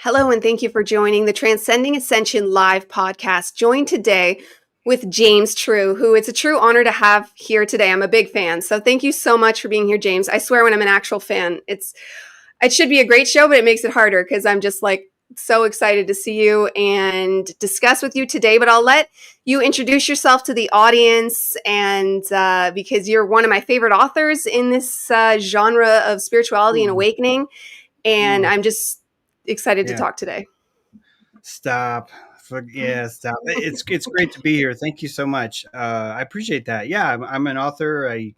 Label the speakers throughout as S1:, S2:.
S1: Hello, and thank you for joining the Transcending Ascension live podcast. Joined today with James True, who it's a true honor to have here today. I'm a big fan. So thank you so much for being here, James. I swear when I'm an actual fan, it should be a great show, but it makes it harder because I'm just like so excited to see you and discuss with you today. But I'll let you introduce yourself to the audience, and because you're one of my favorite authors in this genre of spirituality and awakening, and I'm just excited to talk today.
S2: Stop. Stop. It's great to be here. Thank you so much. I appreciate that. Yeah, I'm an author. I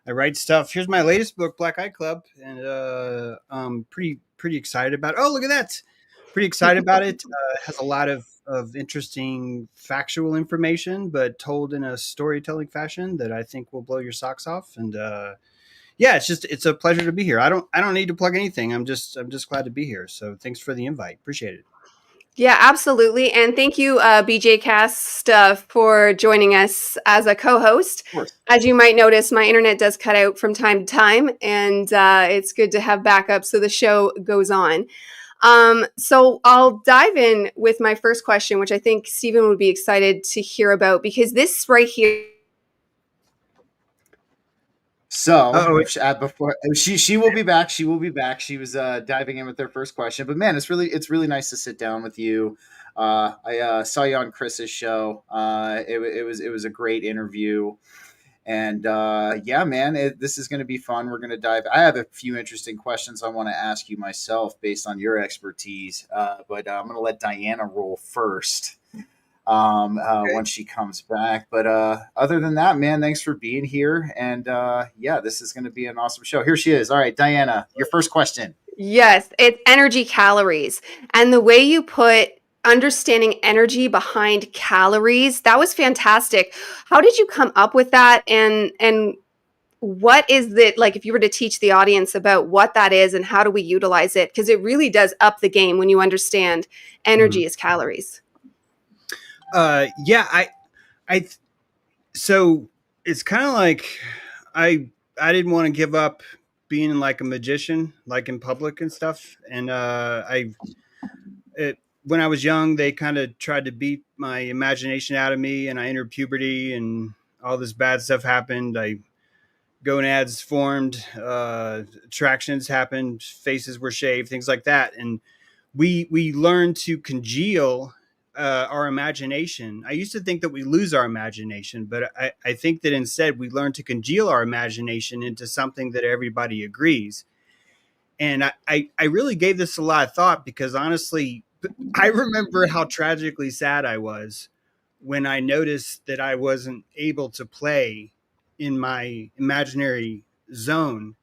S2: write stuff. Here's my latest book, Black Eye Club, and I'm pretty excited about it. Oh, look at that! Pretty excited about it. It has a lot of interesting factual information, but told in a storytelling fashion that I think will blow your socks off. And it's a pleasure to be here. I don't need to plug anything. I'm just glad to be here. So thanks for the invite. Appreciate it.
S1: Yeah, absolutely. And thank you, BGCast, for joining us as a co-host.
S2: Of course.
S1: As you might notice, my internet does cut out from time to time, and it's good to have backup so the show goes on. So I'll dive in with my first question, which I think Stephen would be excited to hear about, because this right here.
S3: So before she will be back. She will be back. She was diving in with her first question. But man, it's really nice to sit down with you. I saw you on Chris's show. It was a great interview. And man, this is going to be fun. We're going to dive. I have a few interesting questions I want to ask you myself based on your expertise. But I'm going to let Diana roll first. Once she comes back. But other than that, man, thanks for being here. And this is going to be an awesome show. Here she is. All right, Diana, your first question.
S1: Yes, it's energy calories. And the way you put understanding energy behind calories, that was fantastic. How did you come up with that? And what is it like, if you were to teach the audience about what that is and how do we utilize it? Because it really does up the game when you understand energy is calories.
S2: So it's kind of like I didn't want to give up being like a magician, like in public and stuff. And when I was young, they kind of tried to beat my imagination out of me, and I entered puberty and all this bad stuff happened. Gonads formed, attractions happened, faces were shaved, things like that. And we learned to congeal our imagination. I used to think that we lose our imagination, but I think that instead we learn to congeal our imagination into something that everybody agrees. And I really gave this a lot of thought, because honestly, I remember how tragically sad I was when I noticed that I wasn't able to play in my imaginary zone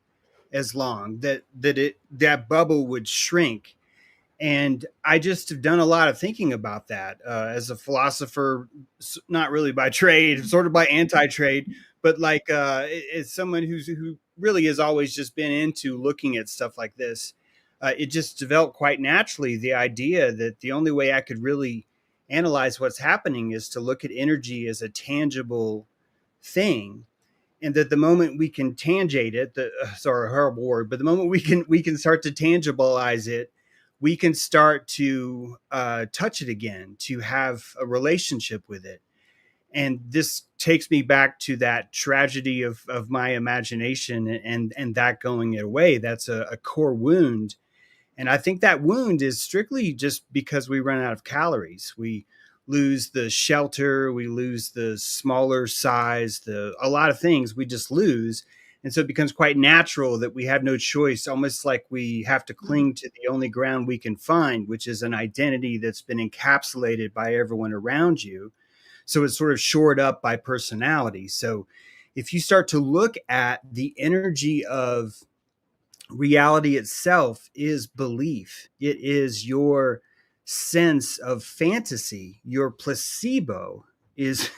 S2: as long, that bubble would shrink. And I just have done a lot of thinking about that as a philosopher, not really by trade, sort of by anti-trade, but like as someone who really has always just been into looking at stuff like this. It just developed quite naturally, the idea that the only way I could really analyze what's happening is to look at energy as a tangible thing. And that the moment we can tangate it, sorry, a horrible word, but the moment we can start to tangibilize it, we can start to touch it again, to have a relationship with it. And this takes me back to that tragedy of my imagination and that going away. That's a core wound. And I think that wound is strictly just because we run out of calories. We lose the shelter, we lose the smaller size, a lot of things we just lose. And so it becomes quite natural that we have no choice, almost like we have to cling to the only ground we can find, which is an identity that's been encapsulated by everyone around you. So it's sort of shored up by personality. So if you start to look at the energy of reality itself is belief. It is your sense of fantasy. Your placebo is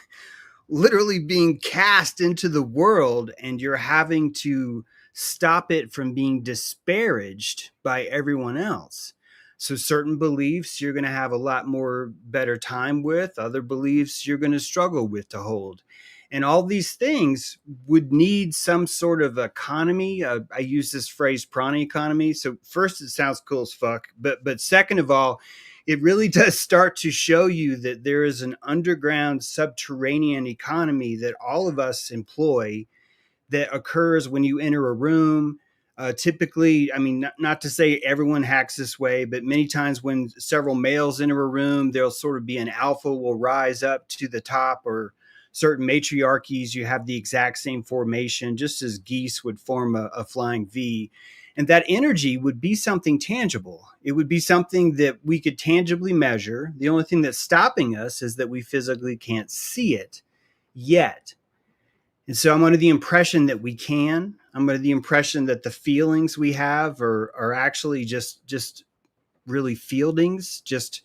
S2: literally being cast into the world, and you're having to stop it from being disparaged by everyone else. So certain beliefs you're going to have a lot more better time with, other beliefs you're going to struggle with to hold. And all these things would need some sort of economy. I use this phrase prana economy. So first, it sounds cool as fuck. But second of all, it really does start to show you that there is an underground subterranean economy that all of us employ that occurs when you enter a room. Typically, I mean, not to say everyone hacks this way, but many times when several males enter a room, there'll sort of be an alpha will rise up to the top, or certain matriarchies, you have the exact same formation, just as geese would form a flying V. And that energy would be something tangible. It would be something that we could tangibly measure. The only thing that's stopping us is that we physically can't see it yet. And so I'm under the impression that we can. I'm under the impression that the feelings we have are actually just really fieldings, just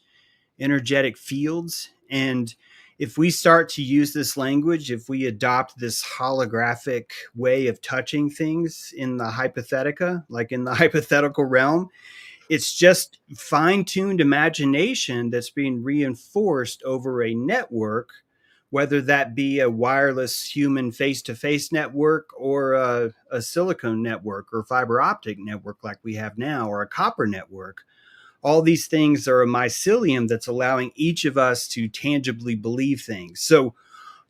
S2: energetic fields. And if we start to use this language, if we adopt this holographic way of touching things in the hypothetica, like in the hypothetical realm, it's just fine-tuned imagination that's being reinforced over a network, whether that be a wireless human face-to-face network or a silicone network or fiber optic network like we have now, or a copper network. All these things are a mycelium that's allowing each of us to tangibly believe things. So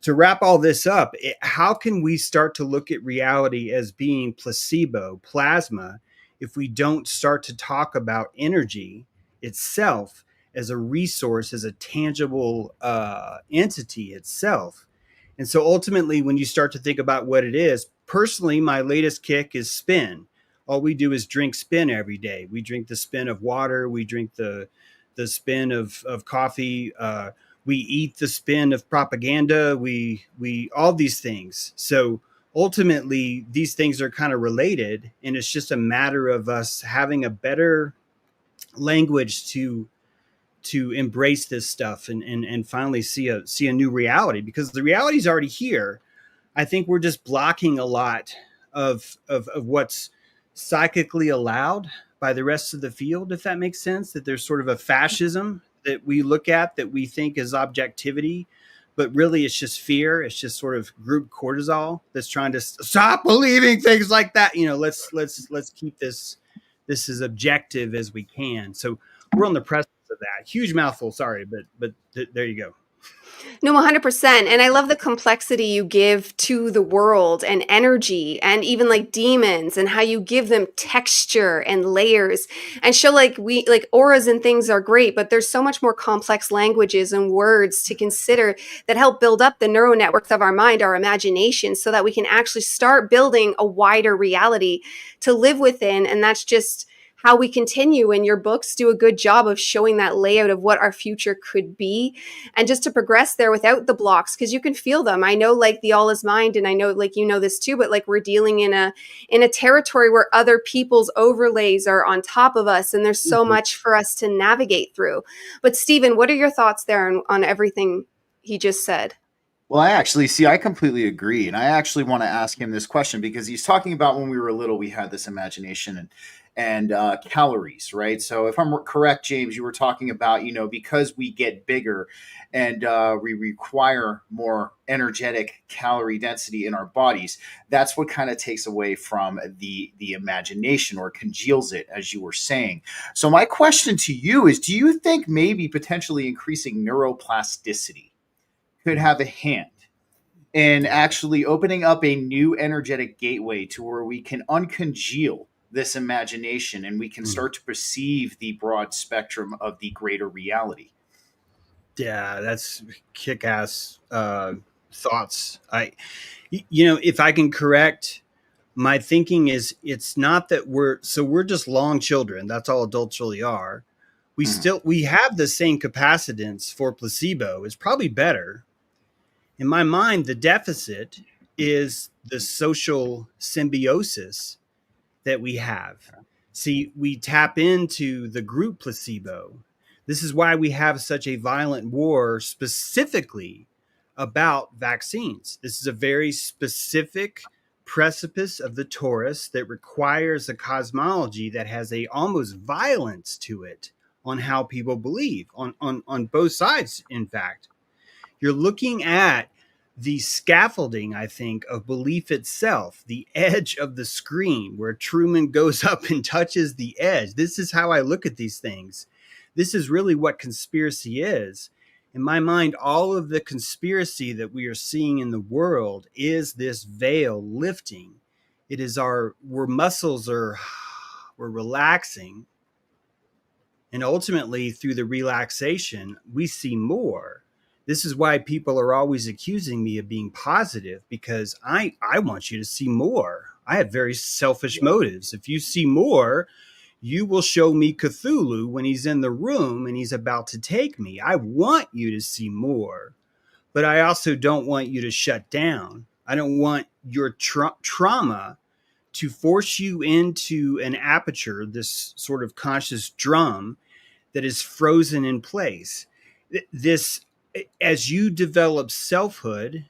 S2: to wrap all this up, how can we start to look at reality as being placebo, plasma, if we don't start to talk about energy itself as a resource, as a tangible entity itself? And so ultimately, when you start to think about what it is, personally, my latest kick is spin. All we do is drink spin every day. We drink the spin of water. We drink the spin of coffee. We eat the spin of propaganda. We all these things. So ultimately, these things are kind of related, and it's just a matter of us having a better language to embrace this stuff and finally see a new reality, because the reality is already here. I think we're just blocking a lot of what's psychically allowed by the rest of the field, if that makes sense. That there's sort of a fascism that we look at that we think is objectivity, but really it's just fear. It's just sort of group cortisol that's trying to stop believing things like that. Let's keep this as objective as we can. So we're on the precipice of that. Huge mouthful, sorry, but there you go.
S1: No, 100%. And I love the complexity you give to the world and energy, and even like demons, and how you give them texture and layers, and show like auras and things are great, but there's so much more complex languages and words to consider that help build up the neural networks of our mind, our imagination, so that we can actually start building a wider reality to live within. And that's just how we continue. And your books do a good job of showing that layout of what our future could be, and just to progress there without the blocks, because you can feel them. I know like the all is mind, and I know like you know this too, but like we're dealing in a territory where other people's overlays are on top of us, and there's so much for us to navigate through. But Stephen, what are your thoughts there on everything he just said?
S3: Well, I completely agree. And I actually want to ask him this question, because he's talking about when we were little, we had this imagination and calories, right? So if I'm correct, James, you were talking about, because we get bigger and we require more energetic calorie density in our bodies, that's what kind of takes away from the imagination, or congeals it, as you were saying. So my question to you is, do you think maybe potentially increasing neuroplasticity could have a hand in actually opening up a new energetic gateway to where we can uncongeal this imagination and we can start to perceive the broad spectrum of the greater reality?
S2: Yeah, that's kick-ass thoughts. If I can correct, my thinking is, it's not that we're just long children. That's all adults really are. We have the same capacitance for placebo. It's probably better. In my mind, the deficit is the social symbiosis that we have. See, we tap into the group placebo. This is why we have such a violent war specifically about vaccines. This is a very specific precipice of the torus that requires a cosmology that has a almost violence to it on how people believe on both sides. In fact, you're looking at the scaffolding, I think, of belief itself, the edge of the screen where Truman goes up and touches the edge. This is how I look at these things. This is really what conspiracy is. In my mind, all of the conspiracy that we are seeing in the world is this veil lifting. It is we're relaxing. And ultimately, through the relaxation, we see more. This is why people are always accusing me of being positive, because I want you to see more. I have very selfish motives. If you see more, you will show me Cthulhu when he's in the room and he's about to take me. I want you to see more, but I also don't want you to shut down. I don't want your trauma to force you into an aperture, this sort of conscious drum that is frozen in place. This, as you develop selfhood,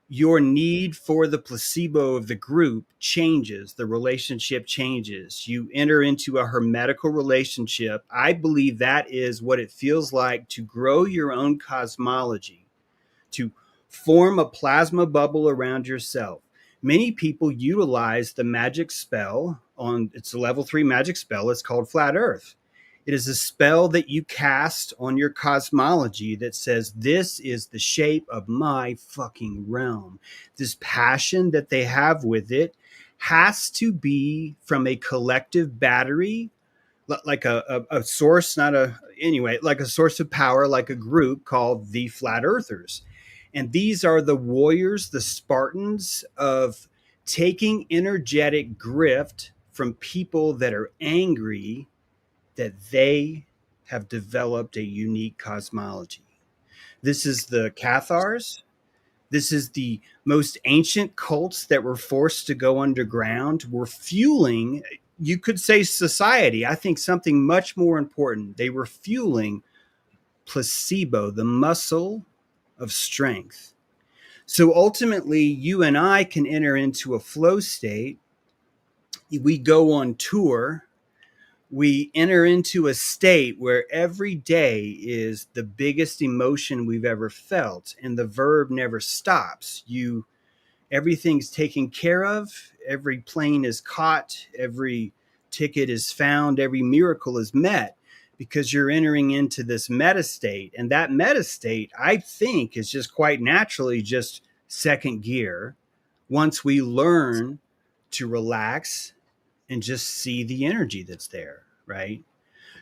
S2: your need for the placebo of the group changes. The relationship changes. You enter into a hermetical relationship. I believe that is what it feels like to grow your own cosmology, to form a plasma bubble around yourself. Many people utilize the magic spell it's a level 3 magic spell. It's called Flat Earth. It is a spell that you cast on your cosmology that says, this is the shape of my fucking realm. This passion that they have with it has to be from a collective battery, like a source, like a source of power, like a group called the Flat Earthers. And these are the warriors, the Spartans of taking energetic grift from people that are angry that they have developed a unique cosmology. This is the Cathars. This is the most ancient cults that were forced to go underground, were fueling, you could say, society. I think something much more important. They were fueling placebo, the muscle of strength. So ultimately, you and I can enter into a flow state. We go on tour. We enter into a state where every day is the biggest emotion we've ever felt, and the verb never stops. Everything's taken care of. Every plane is caught. Every ticket is found. Every miracle is met, because you're entering into this meta state. And that meta state, I think, is just quite naturally just second gear once we learn to relax and just see the energy that's there, right?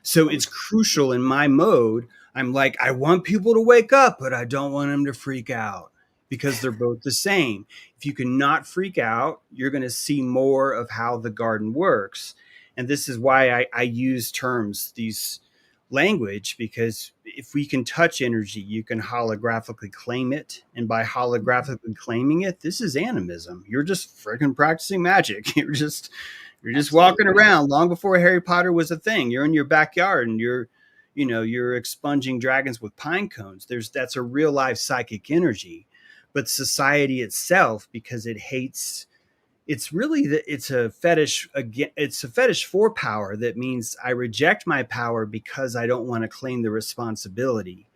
S2: So it's crucial in my mode. I'm like, I want people to wake up, but I don't want them to freak out, because they're both the same. If you cannot freak out, you're going to see more of how the garden works. And this is why I use these language, because if we can touch energy, you can holographically claim it. And by holographically claiming it, this is animism. You're just freaking practicing magic. You're just walking around long before Harry Potter was a thing. You're in your backyard and you're expunging dragons with pine cones. That's a real life psychic energy. But society itself, because it hates, it's a fetish again. It's a fetish for power. That means I reject my power because I don't want to claim the responsibility.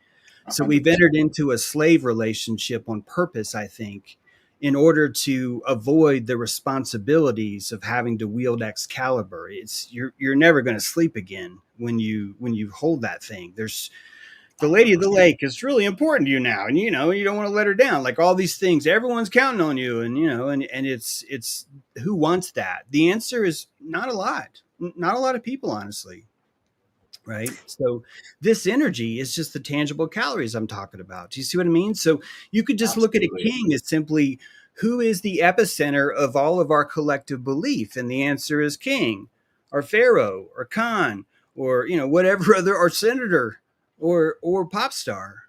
S2: So we've entered into a slave relationship on purpose, I think, in order to avoid the responsibilities of having to wield Excalibur. You're never going to sleep again when you hold that thing. There's the Lady of the Lake is really important to you now, and you don't want to let her down. Like all these things, everyone's counting on you, and it's who wants that? The answer is not a lot of people, honestly. Right. So this energy is just the tangible calories I'm talking about. Do you see what I mean? So you could just look at a king as simply, who is the epicenter of all of our collective belief? And the answer is king, or pharaoh, or Khan, or, whatever other, or senator, or pop star.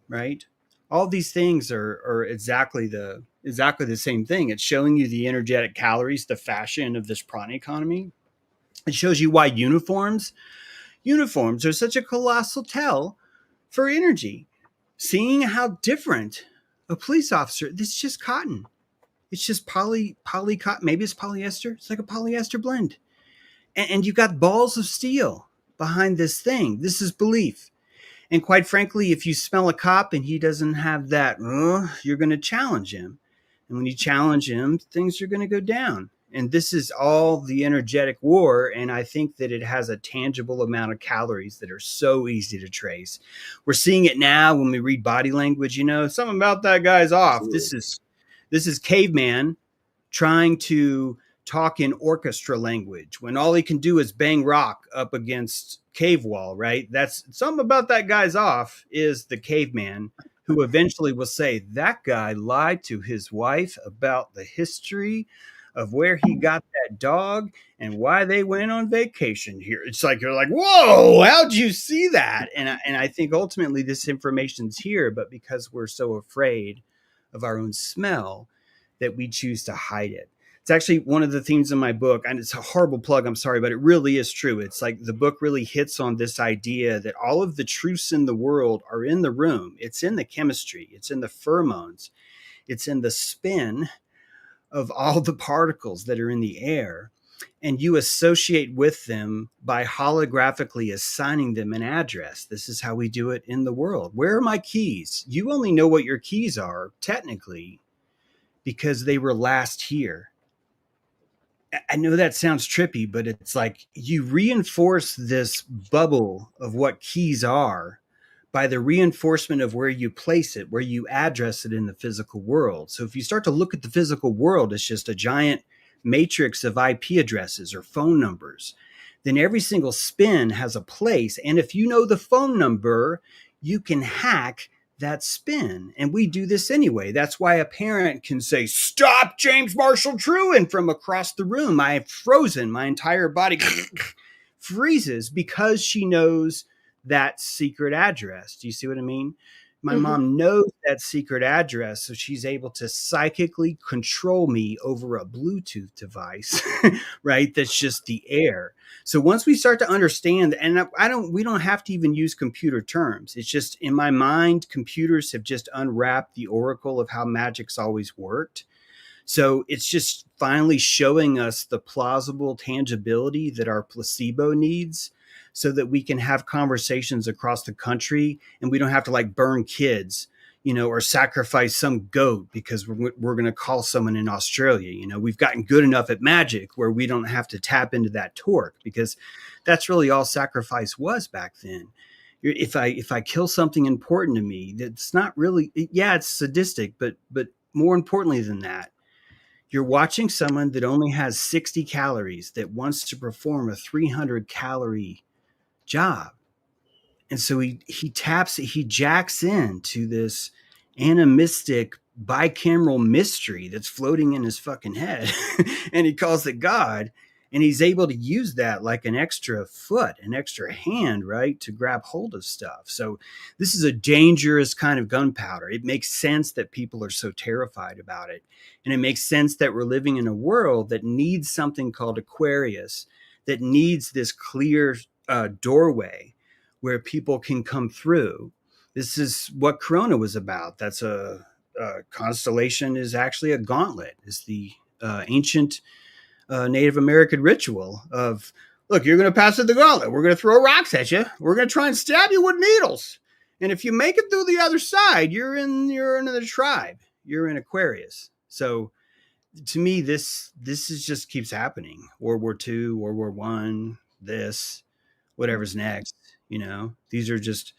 S2: Right. All these things are exactly the same thing. It's showing you the energetic calories, the fashion of this prana economy. It shows you why uniforms are such a colossal tell for energy. Seeing how different a police officer, this is just cotton. It's just poly cotton. Maybe it's polyester. It's like a polyester blend. And you got balls of steel behind this thing. This is belief. And quite frankly, if you smell a cop and he doesn't have that, you're going to challenge him. And when you challenge him, things are going to go down. And this is all the energetic war. And I think that it has a tangible amount of calories that are so easy to trace. We're seeing it now when we read body language, something about that guy's off.
S3: Absolutely.
S2: This is caveman trying to talk in orchestra language when all he can do is bang rock up against cave wall, right? That's something about that guy's off is the caveman who eventually will say that guy lied to his wife about the history of where he got that dog and why they went on vacation here. It's like, you're like, whoa, how'd you see that? And I think ultimately this information's here, but because we're so afraid of our own smell that we choose to hide it. It's actually one of the themes in my book, and it's a horrible plug, I'm sorry, but it really is true. It's like the book really hits on this idea that all of the truths in the world are in the room. It's in the chemistry. It's in the pheromones. It's in the spin of all the particles that are in the air. And you associate with them by holographically assigning them an address. This is how we do it in the world. Where are my keys? You only know what your keys are, technically, because they were last here. I know that sounds trippy, but it's like you reinforce this bubble of what keys are by the reinforcement of where you place it, where you address it in the physical world. So if you start to look at the physical world as just a giant matrix of IP addresses or phone numbers, then every single spin has a place. And if you know the phone number, you can hack that spin. And we do this anyway. That's why a parent can say, "Stop James Marshall True," and from across the room, I've frozen, my entire body freezes because she knows that secret address. Do you see what I mean? My mom knows that secret address, so she's able to psychically control me over a Bluetooth device, right? That's just the air. So once we start to understand, and we don't have to even use computer terms. It's just in my mind, computers have just unwrapped the oracle of how magic's always worked. So it's just finally showing us the plausible tangibility that our placebo needs so that we can have conversations across the country and we don't have to like burn kids, or sacrifice some goat because we're going to call someone in Australia. We've gotten good enough at magic where we don't have to tap into that torque because that's really all sacrifice was back then. If I kill something important to me, that's not really, it's sadistic, but more importantly than that, you're watching someone that only has 60 calories that wants to perform a 300 calorie job. And so he jacks into this animistic bicameral mystery that's floating in his fucking head. And he calls it God. And he's able to use that like an extra foot, an extra hand, right, to grab hold of stuff. So this is a dangerous kind of gunpowder. It makes sense that people are so terrified about it. And it makes sense that we're living in a world that needs something called Aquarius, that needs this clear doorway where people can come through. This is what Corona was about. That's a constellation is actually a gauntlet. It's the ancient Native American ritual of, look, you're going to pass through the gauntlet. We're going to throw rocks at you. We're going to try and stab you with needles. And if you make it through the other side, you're in the tribe. You're in Aquarius. So to me, this is just keeps happening. World War II, World War I, this, whatever's next, these are just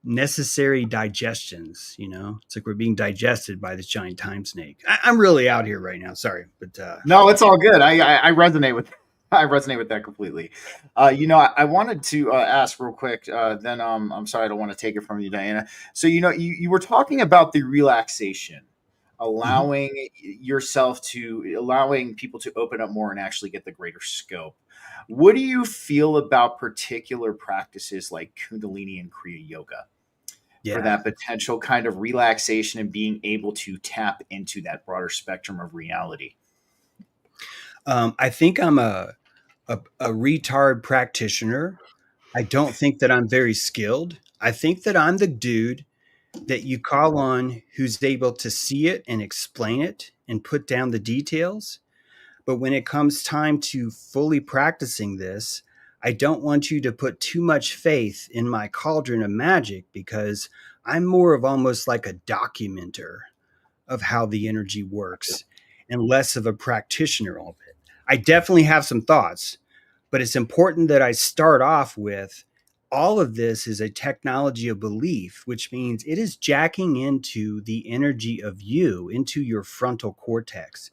S2: necessary digestions. It's like we're being digested by this giant time snake. I'm really out here right now. Sorry, but
S3: no, it's all good. I resonate with that completely. I wanted to ask real quick. Then I'm sorry, I don't want to take it from you, Diana. So you were talking about the relaxation, allowing people to open up more and actually get the greater scope. What do you feel about particular practices like Kundalini and Kriya Yoga for that potential kind of relaxation and being able to tap into that broader spectrum of reality?
S2: I think I'm a retard practitioner. I don't think that I'm very skilled. I think that I'm the dude that you call on who's able to see it and explain it and put down the details. But when it comes time to fully practicing this, I don't want you to put too much faith in my cauldron of magic, because I'm more of almost like a documenter of how the energy works and less of a practitioner of it. I definitely have some thoughts, but it's important that I start off with all of this is a technology of belief, which means it is jacking into the energy of you, into your frontal cortex.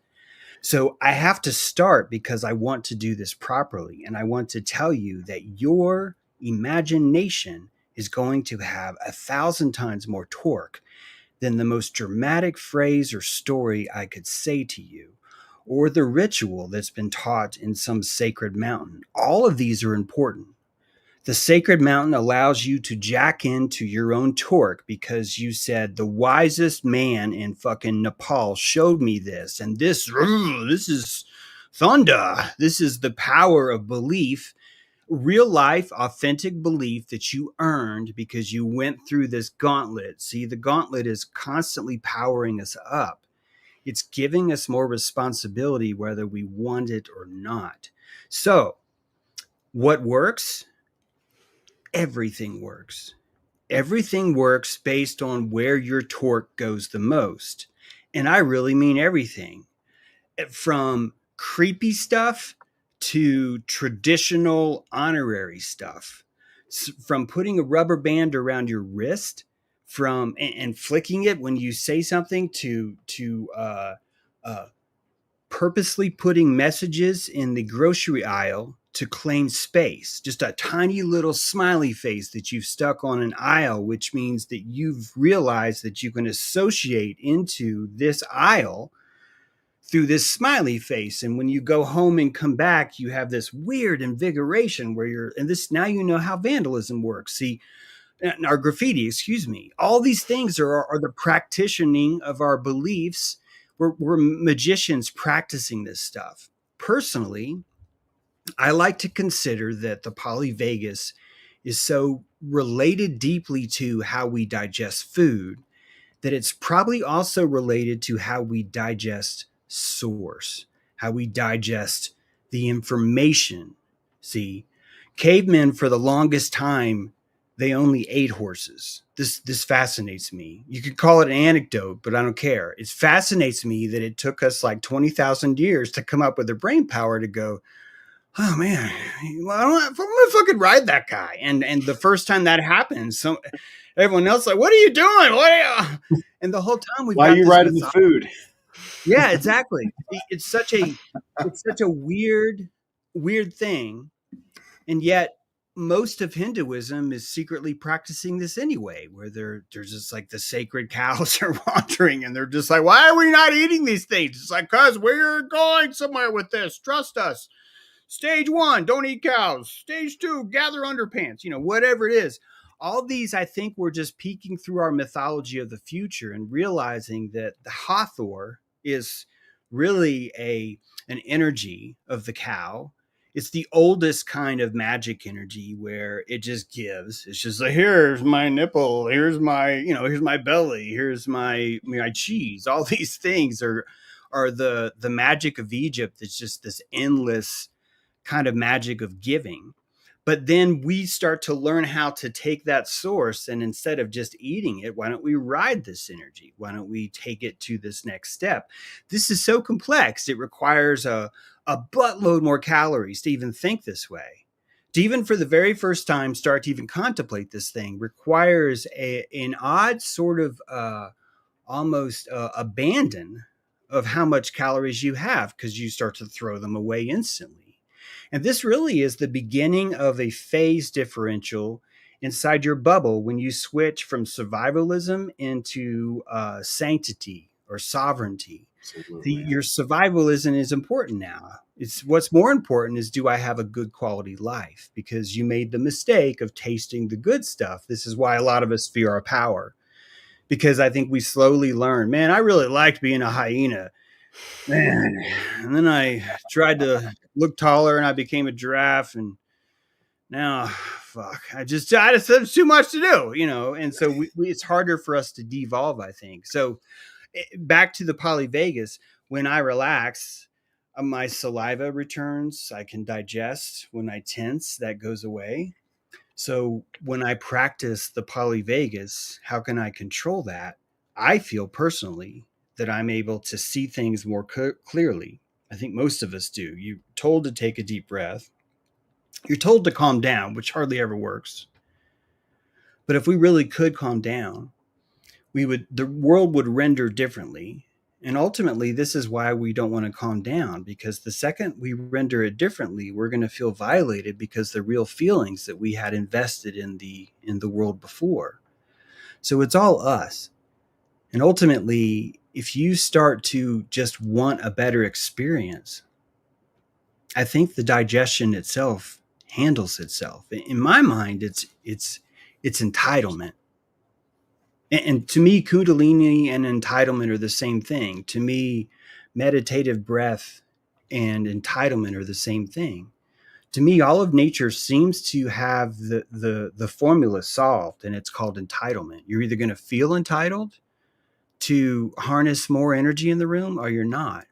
S2: So I have to start because I want to do this properly. And I want to tell you that your imagination is going to have 1,000 times more torque than the most dramatic phrase or story I could say to you, or the ritual that's been taught in some sacred mountain. All of these are important. The sacred mountain allows you to jack into your own torque because you said the wisest man in fucking Nepal showed me this, and this is thunder. This is the power of belief, real life, authentic belief that you earned because you went through this gauntlet. See, the gauntlet is constantly powering us up. It's giving us more responsibility, whether we want it or not. So, what works? Everything works. Everything works based on where your torque goes the most. And I really mean everything. From creepy stuff to traditional honorary stuff. From putting a rubber band around your wrist, from and flicking it when you say something, to purposely putting messages in the grocery aisle to claim space. Just a tiny little smiley face that you've stuck on an aisle, which means that you've realized that you can associate into this aisle through this smiley face. And when you go home and come back, you have this weird invigoration where you're, and this, now you know how vandalism works. See, or graffiti, excuse me. All these things are the practicing of our beliefs. We're magicians practicing this stuff. Personally, I like to consider that the polyvagus is so related deeply to how we digest food that it's probably also related to how we digest source, how we digest the information. See, cavemen for the longest time, they only ate horses. This fascinates me. You could call it an anecdote, but I don't care. It fascinates me that it took us like 20,000 years to come up with the brain power to go, oh man, well, I'm gonna fucking ride that guy. And the first time that happens, everyone else like, what are you doing? What are you? And the whole time we've
S3: why
S2: got
S3: are you
S2: this
S3: riding the food?
S2: Yeah, exactly. It's such a weird thing, and yet most of Hinduism is secretly practicing this anyway, where they're just like the sacred cows are wandering, and they're just like, why are we not eating these things? It's like, cause we're going somewhere with this. Trust us. Stage 1, don't eat cows. Stage 2, gather underpants. Whatever it is. All these, I think, we're just peeking through our mythology of the future and realizing that the Hathor is really an energy of the cow. It's the oldest kind of magic energy where it just gives. It's just like, here's my nipple, here's my belly, here's my cheese. All these things are the magic of Egypt. It's just this endless kind of magic of giving. But then we start to learn how to take that source, and instead of just eating it, why don't we ride this energy? Why don't we take it to this next step? This is so complex. It requires a buttload more calories to even think this way. To even for the very first time start to even contemplate this thing requires an odd sort of almost abandon of how much calories you have, because you start to throw them away instantly. And this really is the beginning of a phase differential inside your bubble when you switch from survivalism into sanctity or sovereignty. Your survivalism is important now. It's what's more important is, do I have a good quality life? Because you made the mistake of tasting the good stuff. This is why a lot of us fear our power, because I think we slowly learn, man, I really liked being a hyena. Man, and then I tried to look taller and I became a giraffe, and now fuck, I just have too much to do, and so it's harder for us to devolve, I think. So back to the polyvagus, when I relax, My saliva returns. I can digest. When I tense, that goes away. So when I practice the polyvagus, how can I control that? I feel personally that I'm able to see things more clearly. I think most of us do. You're told to take a deep breath. You're told to calm down, which hardly ever works. But if we really could calm down, the world would render differently. And ultimately, this is why we don't want to calm down, because the second we render it differently, we're going to feel violated because the real feelings that we had invested in the world before. So it's all us. And ultimately, if you start to just want a better experience, I think the digestion itself handles itself. In my mind, it's entitlement. And to me, Kundalini and entitlement are the same thing. To me, meditative breath and entitlement are the same thing. To me, all of nature seems to have the formula solved, and it's called entitlement. You're either going to feel entitled to harness more energy in the room, or you're not.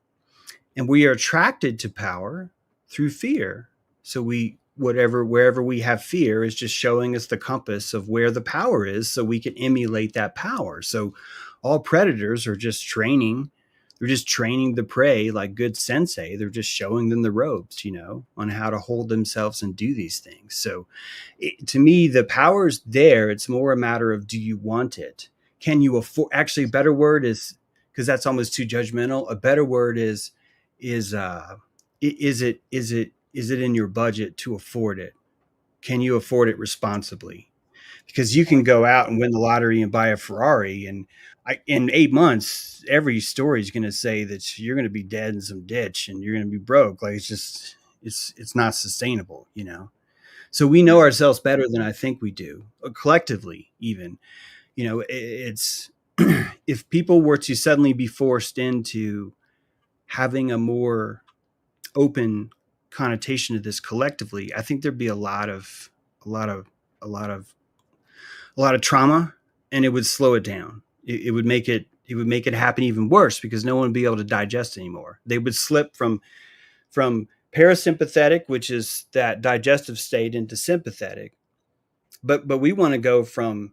S2: And we are attracted to power through fear. So wherever we have fear is just showing us the compass of where the power is, so we can emulate that power. So all predators are just training. They're just training the prey like good sensei. They're just showing them the ropes, on how to hold themselves and do these things. So to me, the power's there. It's more a matter of, do you want it? Can you afford? Actually, a better word is, because that's almost too judgmental. A better word is it in your budget to afford it? Can you afford it responsibly? Because you can go out and win the lottery and buy a Ferrari, and in 8 months, every story is going to say that you're going to be dead in some ditch and you're going to be broke. Like, it's not sustainable, So we know ourselves better than I think we do, collectively, even. It's if people were to suddenly be forced into having a more open connotation to this collectively, I think there'd be a lot of trauma, and it would slow it down. It would make it happen even worse, because no one would be able to digest anymore. They would slip from parasympathetic, which is that digestive state, into sympathetic. But we want to go from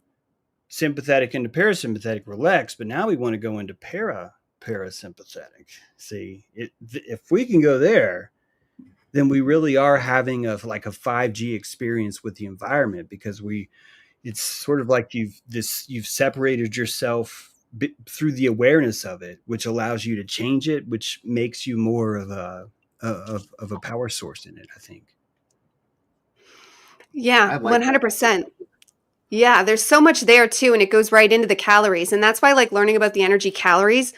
S2: sympathetic into parasympathetic, relaxed, but now we want to go into parasympathetic. See, if we can go there, then we really are having a 5G experience with the environment, because it's sort of like you've separated yourself through the awareness of it, which allows you to change it, which makes you more of a power source in it, I think.
S1: Yeah, 100%. Yeah, there's so much there too, and it goes right into the calories. And that's why learning about the energy calories,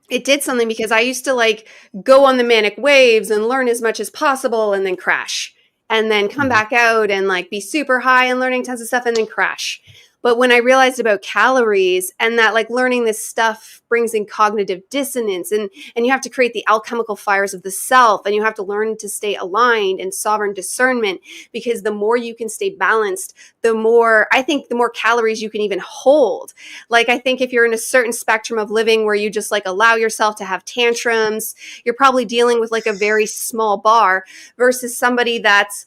S1: it did something, because I used to go on the manic waves and learn as much as possible and then crash, and then come back out and be super high and learning tons of stuff and then crash. But when I realized about calories, and that learning this stuff brings in cognitive dissonance, and you have to create the alchemical fires of the self, and you have to learn to stay aligned and sovereign discernment, because the more you can stay balanced, the more calories you can even hold. I think if you're in a certain spectrum of living where you just allow yourself to have tantrums, you're probably dealing with a very small bar, versus somebody that's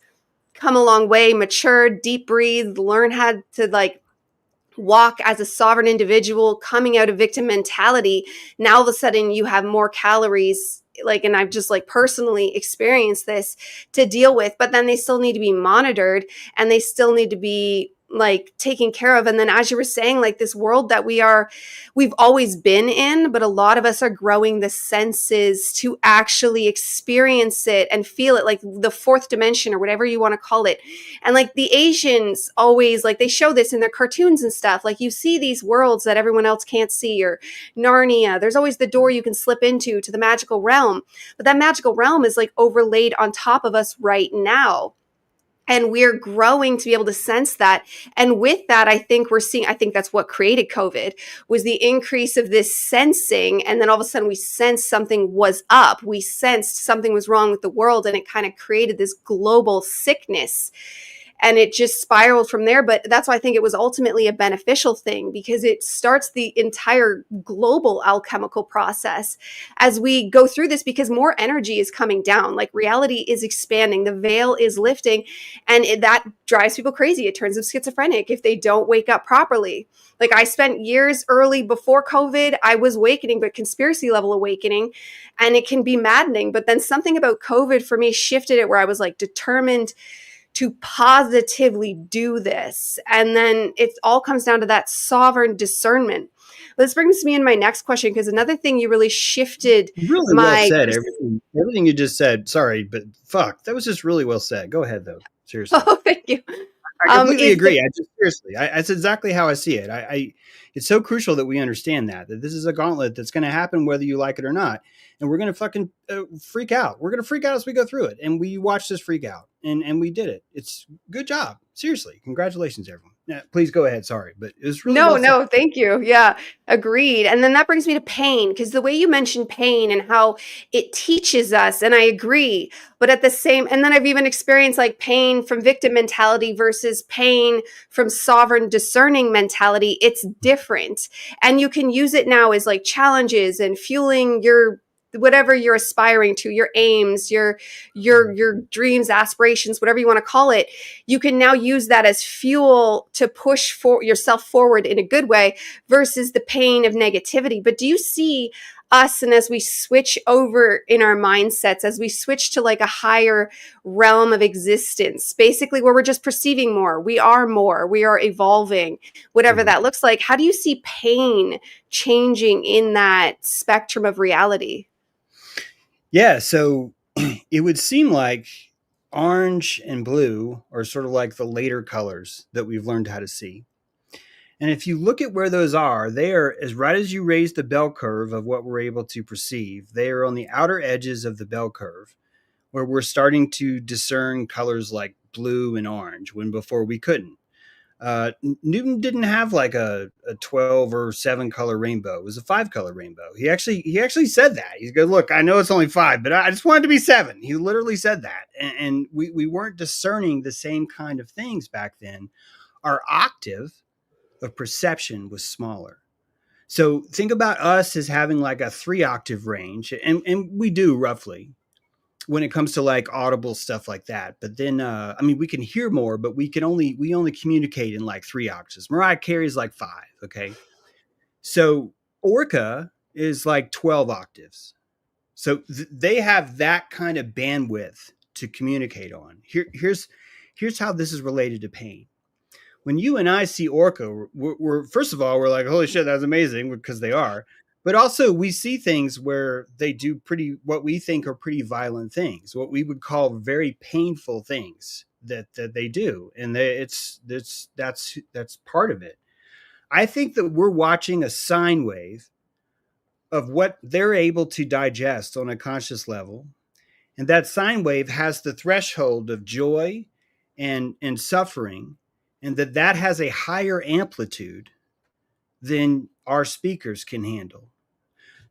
S1: come a long way, matured, deep breathed, learn how to walk as a sovereign individual, coming out of victim mentality. Now all of a sudden you have more calories, and I've just personally experienced this, to deal with, but then they still need to be monitored, and they still need to be taken care of. And then, as you were saying, this world that we've always been in, but a lot of us are growing the senses to actually experience it and feel it, the fourth dimension, or whatever you want to call it. And the Asians always, they show this in their cartoons and stuff. You see these worlds that everyone else can't see, or Narnia. There's always the door you can slip into to the magical realm. But that magical realm is overlaid on top of us right now. And we're growing to be able to sense that. And with that, I think that's what created COVID, was the increase of this sensing. And then all of a sudden we sensed something was up. We sensed something was wrong with the world, and it kind of created this global sickness. and it just spiraled from there. But that's why I think it was ultimately a beneficial thing, because it starts the entire global alchemical process as we go through this, because more energy is coming down, like reality is expanding, the veil is lifting, and that drives people crazy. It turns them schizophrenic if they don't wake up properly. Like, I spent years early before COVID, I was awakening, but conspiracy level awakening, and it can be maddening. But then something about COVID for me shifted it, where I was like determined to positively do this. And then it all comes down to that sovereign discernment. This brings me in my next question, because another thing you really shifted
S2: really well said. Everything you just said. Sorry, but fuck, that was just really well said. Go ahead, though. Seriously.
S1: Oh, thank you.
S2: I completely agree. That's exactly how I see it. It's so crucial that we understand that this is a gauntlet that's going to happen whether you like it or not. And we're going to fucking freak out. We're going to freak out as we go through it. And we watched this freak out, and we did it. It's good job. Seriously. Congratulations, everyone. Yeah, please go ahead. Sorry, but it was really
S1: no, thank you. Yeah, agreed. And then that brings me to pain, because the way you mentioned pain and how it teaches us, and I agree, but at the same, and then I've even experienced like pain from victim mentality versus pain from sovereign discerning mentality. It's different. And you can use it now as like challenges and fueling your whatever you're aspiring to, your aims, your dreams, aspirations, whatever you want to call it. You can now use that as fuel to push for yourself forward in a good way versus the pain of negativity. But do you see us, and as we switch over in our mindsets, as we switch to like a higher realm of existence, basically where we're just perceiving more, we are evolving, whatever that looks like, how do you see pain changing in that spectrum of reality?
S2: Yeah, so it would seem like orange and blue are sort of like the later colors that we've learned how to see. And if you look at where those are, they are, as right as you raise the bell curve of what we're able to perceive, they are on the outer edges of the bell curve, where we're starting to discern colors like blue and orange, when before we couldn't. Newton didn't have like a 12 or 7 color rainbow. It was a 5 color rainbow. He actually said that. He's good. Look, I know it's only 5, but I just wanted to be 7. He literally said that. And we weren't discerning the same kind of things back then. Our octave of perception was smaller. So think about us as having like a 3 octave range, and we do roughly when it comes to like audible stuff like that. But then, we can hear more, but we only communicate in like 3 octaves. Mariah Carey's like 5. Okay. So Orca is like 12 octaves. So they have that kind of bandwidth to communicate on. Here's how this is related to pain. When you and I see Orca, we're first of all, we're like, holy shit, that's amazing, because they are. But also we see things where they do what we think are pretty violent things, what we would call very painful things that they do. And that's part of it. I think that we're watching a sine wave of what they're able to digest on a conscious level. And that sine wave has the threshold of joy and suffering, and that has a higher amplitude than our speakers can handle.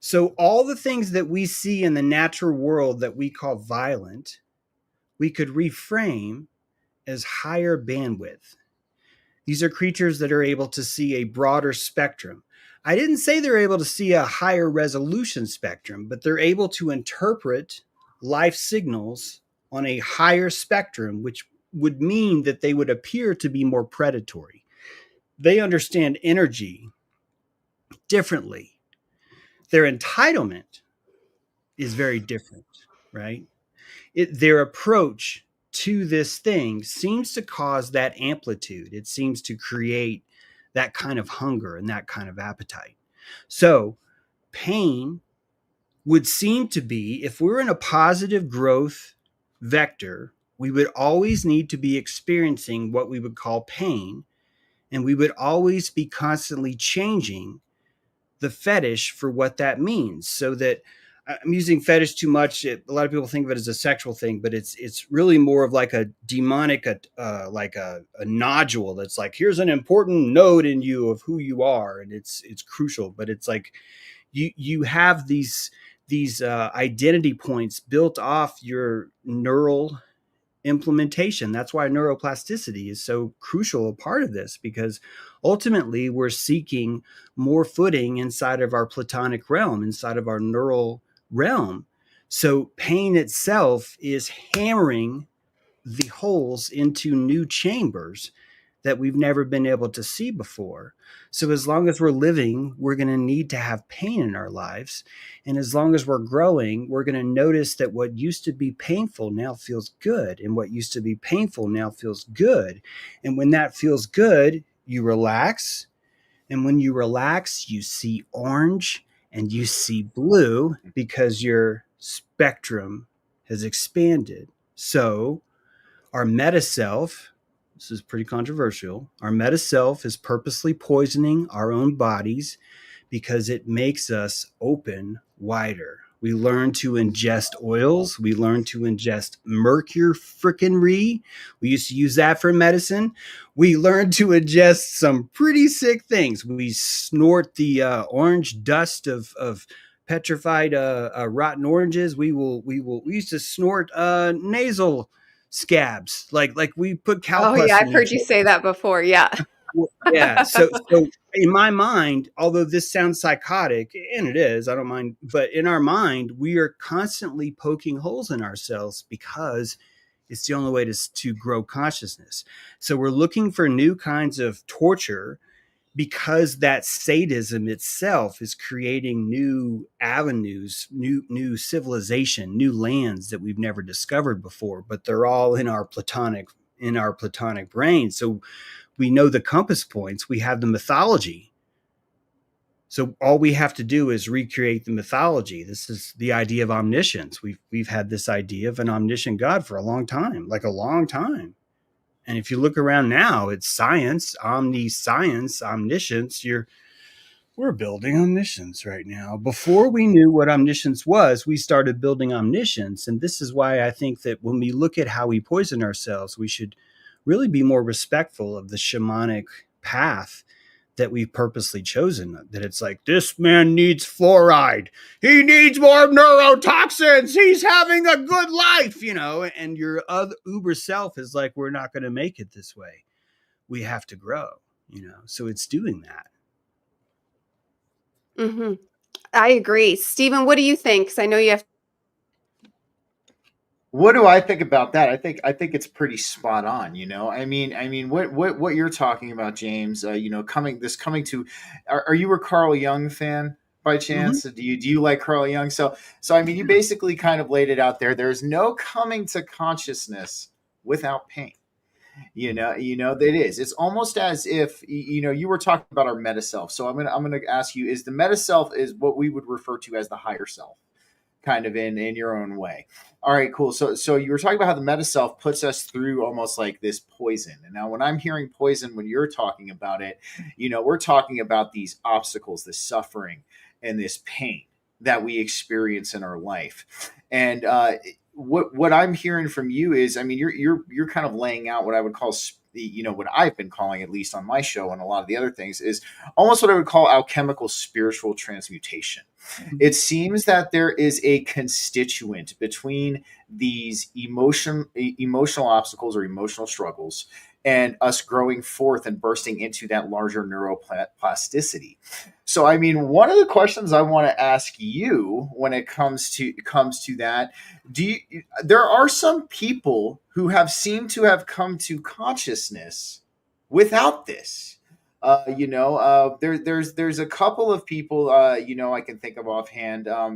S2: So all the things that we see in the natural world that we call violent, we could reframe as higher bandwidth. These are creatures that are able to see a broader spectrum. I didn't say they're able to see a higher resolution spectrum, but they're able to interpret life signals on a higher spectrum, which would mean that they would appear to be more predatory. They understand energy differently. Their entitlement is very different, right? Their approach to this thing seems to cause that amplitude. It seems to create that kind of hunger and that kind of appetite. So pain would seem to be, if we're in a positive growth vector, we would always need to be experiencing what we would call pain, and we would always be constantly changing the fetish for what that means. So that I'm using fetish too much. A lot of people think of it as a sexual thing, but it's really more of like a demonic, like a nodule that's like, here's an important node in you of who you are, and it's crucial. But it's like you have these identity points built off your neural implementation. That's why neuroplasticity is so crucial a part of this, because ultimately we're seeking more footing inside of our platonic realm, inside of our neural realm. So pain itself is hammering the holes into new chambers that we've never been able to see before. So as long as we're living, we're going to need to have pain in our lives. And as long as we're growing, we're going to notice that what used to be painful now feels good. And what used to be painful now feels good. And when that feels good, you relax. And when you relax, you see orange and you see blue because your spectrum has expanded. So our meta self, this is pretty controversial, our meta self is purposely poisoning our own bodies because it makes us open wider. We learn to ingest oils. We learn to ingest mercury frickin'. We used to use that for medicine. We learn to ingest some pretty sick things. We snort the orange dust of petrified rotten oranges. We used to snort nasal scabs. Like we put cow
S1: Oh
S2: pus
S1: yeah,
S2: in
S1: I've heard you say that before. Yeah.
S2: yeah. So in my mind, although this sounds psychotic, and it is, I don't mind, but in our mind, we are constantly poking holes in ourselves because it's the only way to grow consciousness. So we're looking for new kinds of torture because that sadism itself is creating new avenues, new civilization, new lands that we've never discovered before, but they're all in our platonic brain. So we know the compass points, we have the mythology. So all we have to do is recreate the mythology. This is the idea of omniscience. We've had this idea of an omniscient God for a long time, like a long time. And if you look around now, it's science, omniscience, omniscience. We're building omniscience right now. Before we knew what omniscience was, we started building omniscience. And this is why I think that when we look at how we poison ourselves, we should really be more respectful of the shamanic path that we've purposely chosen. That it's like, this man needs fluoride. He needs more neurotoxins. He's having a good life, and your other uber self is like, we're not going to make it this way. We have to grow, so it's doing that.
S1: Mm-hmm. I agree. Stephen, what do you think? Because I know you have.
S3: What do I think about that? I think it's pretty spot on. I mean, what you're talking about, James? Coming to, are you a Carl Jung fan by chance?
S2: Mm-hmm.
S3: Do you like Carl Jung? So I mean, you basically kind of laid it out there. There's no coming to consciousness without pain. That it is. It's almost as if you were talking about our meta self. So I'm gonna ask you: is the meta self is what we would refer to as the higher self? Kind of in your own way. All right, cool. So you were talking about how the meta self puts us through almost like this poison. And now when I'm hearing poison, when you're talking about it, we're talking about these obstacles, this suffering and this pain that we experience in our life. And what I'm hearing from you is, I mean, you're kind of laying out what I would call what I've been calling, at least on my show and a lot of the other things, is almost what I would call alchemical spiritual transmutation. It seems that there is a constituent between these emotional obstacles or emotional struggles and us growing forth and bursting into that larger neuroplasticity. So, I mean, one of the questions I want to ask you when it comes to that, there are some people who have seemed to have come to consciousness without this. There's a couple of people, I can think of offhand. I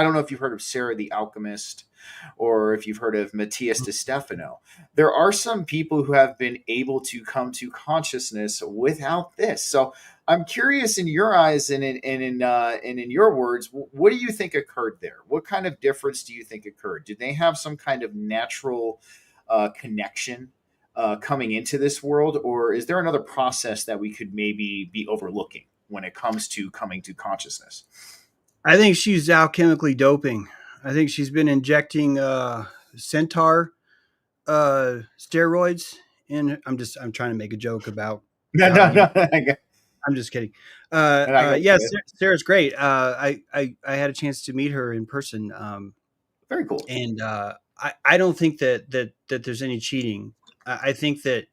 S3: don't know if you've heard of Sarah the Alchemist or if you've heard of Matthias de Stefano. There are some people who have been able to come to consciousness without this. So I'm curious, in your eyes and in your words, what do you think occurred there? What kind of difference do you think occurred? Did they have some kind of natural connection coming into this world, or is there another process that we could maybe be overlooking when it comes to coming to consciousness?
S2: I think she's alchemically doping. I think she's been injecting centaur steroids in. I'm trying to make a joke about.
S3: No.
S2: I'm just kidding. Yeah, Sarah's great. I had a chance to meet her in person.
S3: Very cool.
S2: And I don't think that there's any cheating. I think that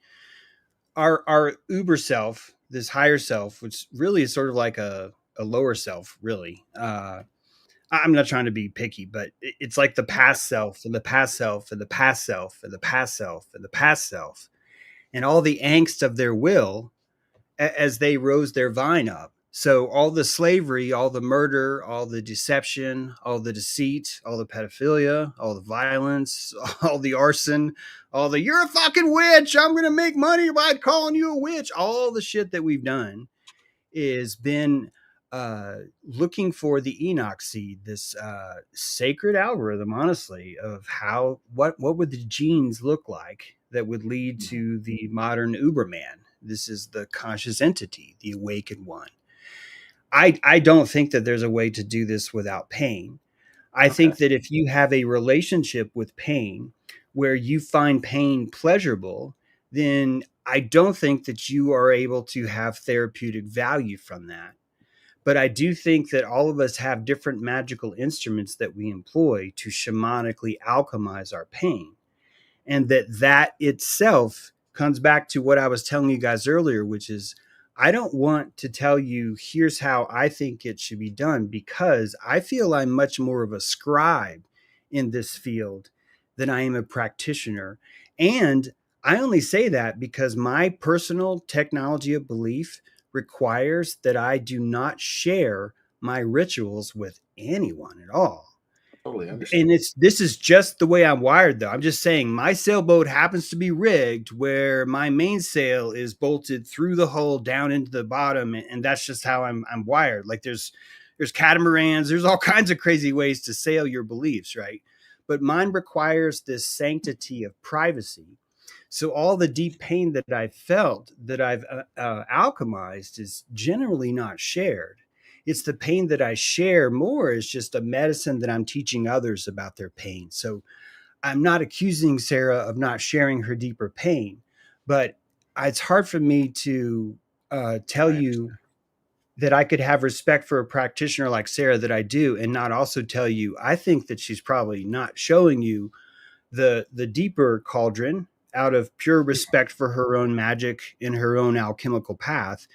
S2: our uber self, this higher self, which really is sort of like a lower self, really. I'm not trying to be picky, but it's like the past self and the past self and the past self and the past self and the past self and all the angst of their will as they rose their vine up. So all the slavery, all the murder, all the deception, all the deceit, all the pedophilia, all the violence, all the arson, all the you're a fucking witch, I'm going to make money by calling you a witch, all the shit that we've done is been looking for the Enoch seed, this sacred algorithm, honestly, of what would the genes look like that would lead to the modern Uberman. This is the conscious entity, the awakened one. I don't think that there's a way to do this without pain. I think that if you have a relationship with pain where you find pain pleasurable, then I don't think that you are able to have therapeutic value from that. But I do think that all of us have different magical instruments that we employ to shamanically alchemize our pain. And that itself comes back to what I was telling you guys earlier, which is I don't want to tell you, here's how I think it should be done, because I feel I'm much more of a scribe in this field than I am a practitioner. And I only say that because my personal technology of belief requires that I do not share my rituals with anyone at all.
S3: Totally understand.
S2: And this is just the way I'm wired, though. I'm just saying my sailboat happens to be rigged where my mainsail is bolted through the hull down into the bottom, and that's just how I'm wired. Like there's catamarans, there's all kinds of crazy ways to sail your beliefs, right? But mine requires this sanctity of privacy. So all the deep pain that I've felt, that I've alchemized, is generally not shared. It's the pain that I share more is just a medicine that I'm teaching others about their pain. So I'm not accusing Sarah of not sharing her deeper pain, but it's hard for me to tell you that I could have respect for a practitioner like Sarah that I do, and not also tell you I think that she's probably not showing you the deeper cauldron out of pure respect for her own magic in her own alchemical path.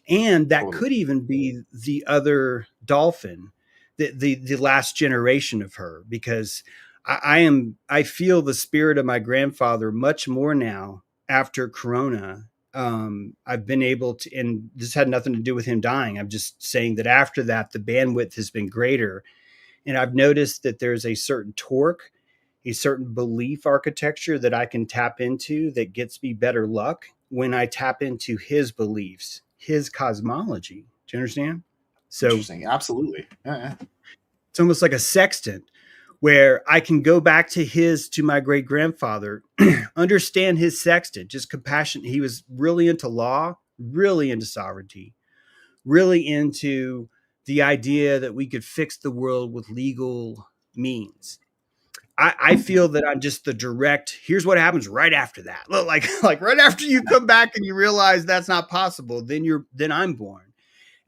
S2: And that could even be the other dolphin, the last generation of her, because I feel the spirit of my grandfather much more now after Corona. I've been able to, and this had nothing to do with him dying. I'm just saying that after that, the bandwidth has been greater. And I've noticed that there's a certain torque, a certain belief architecture that I can tap into that gets me better luck when I tap into his beliefs, his cosmology. Do you understand? So
S3: interesting. Absolutely. Yeah.
S2: It's almost like a sextant where I can go back to my great grandfather, understand his sextant, just compassion. He was really into law, really into sovereignty, really into the idea that we could fix the world with legal means. I feel that I'm just the direct, here's what happens right after that. Like right after you come back and you realize that's not possible, then I'm born.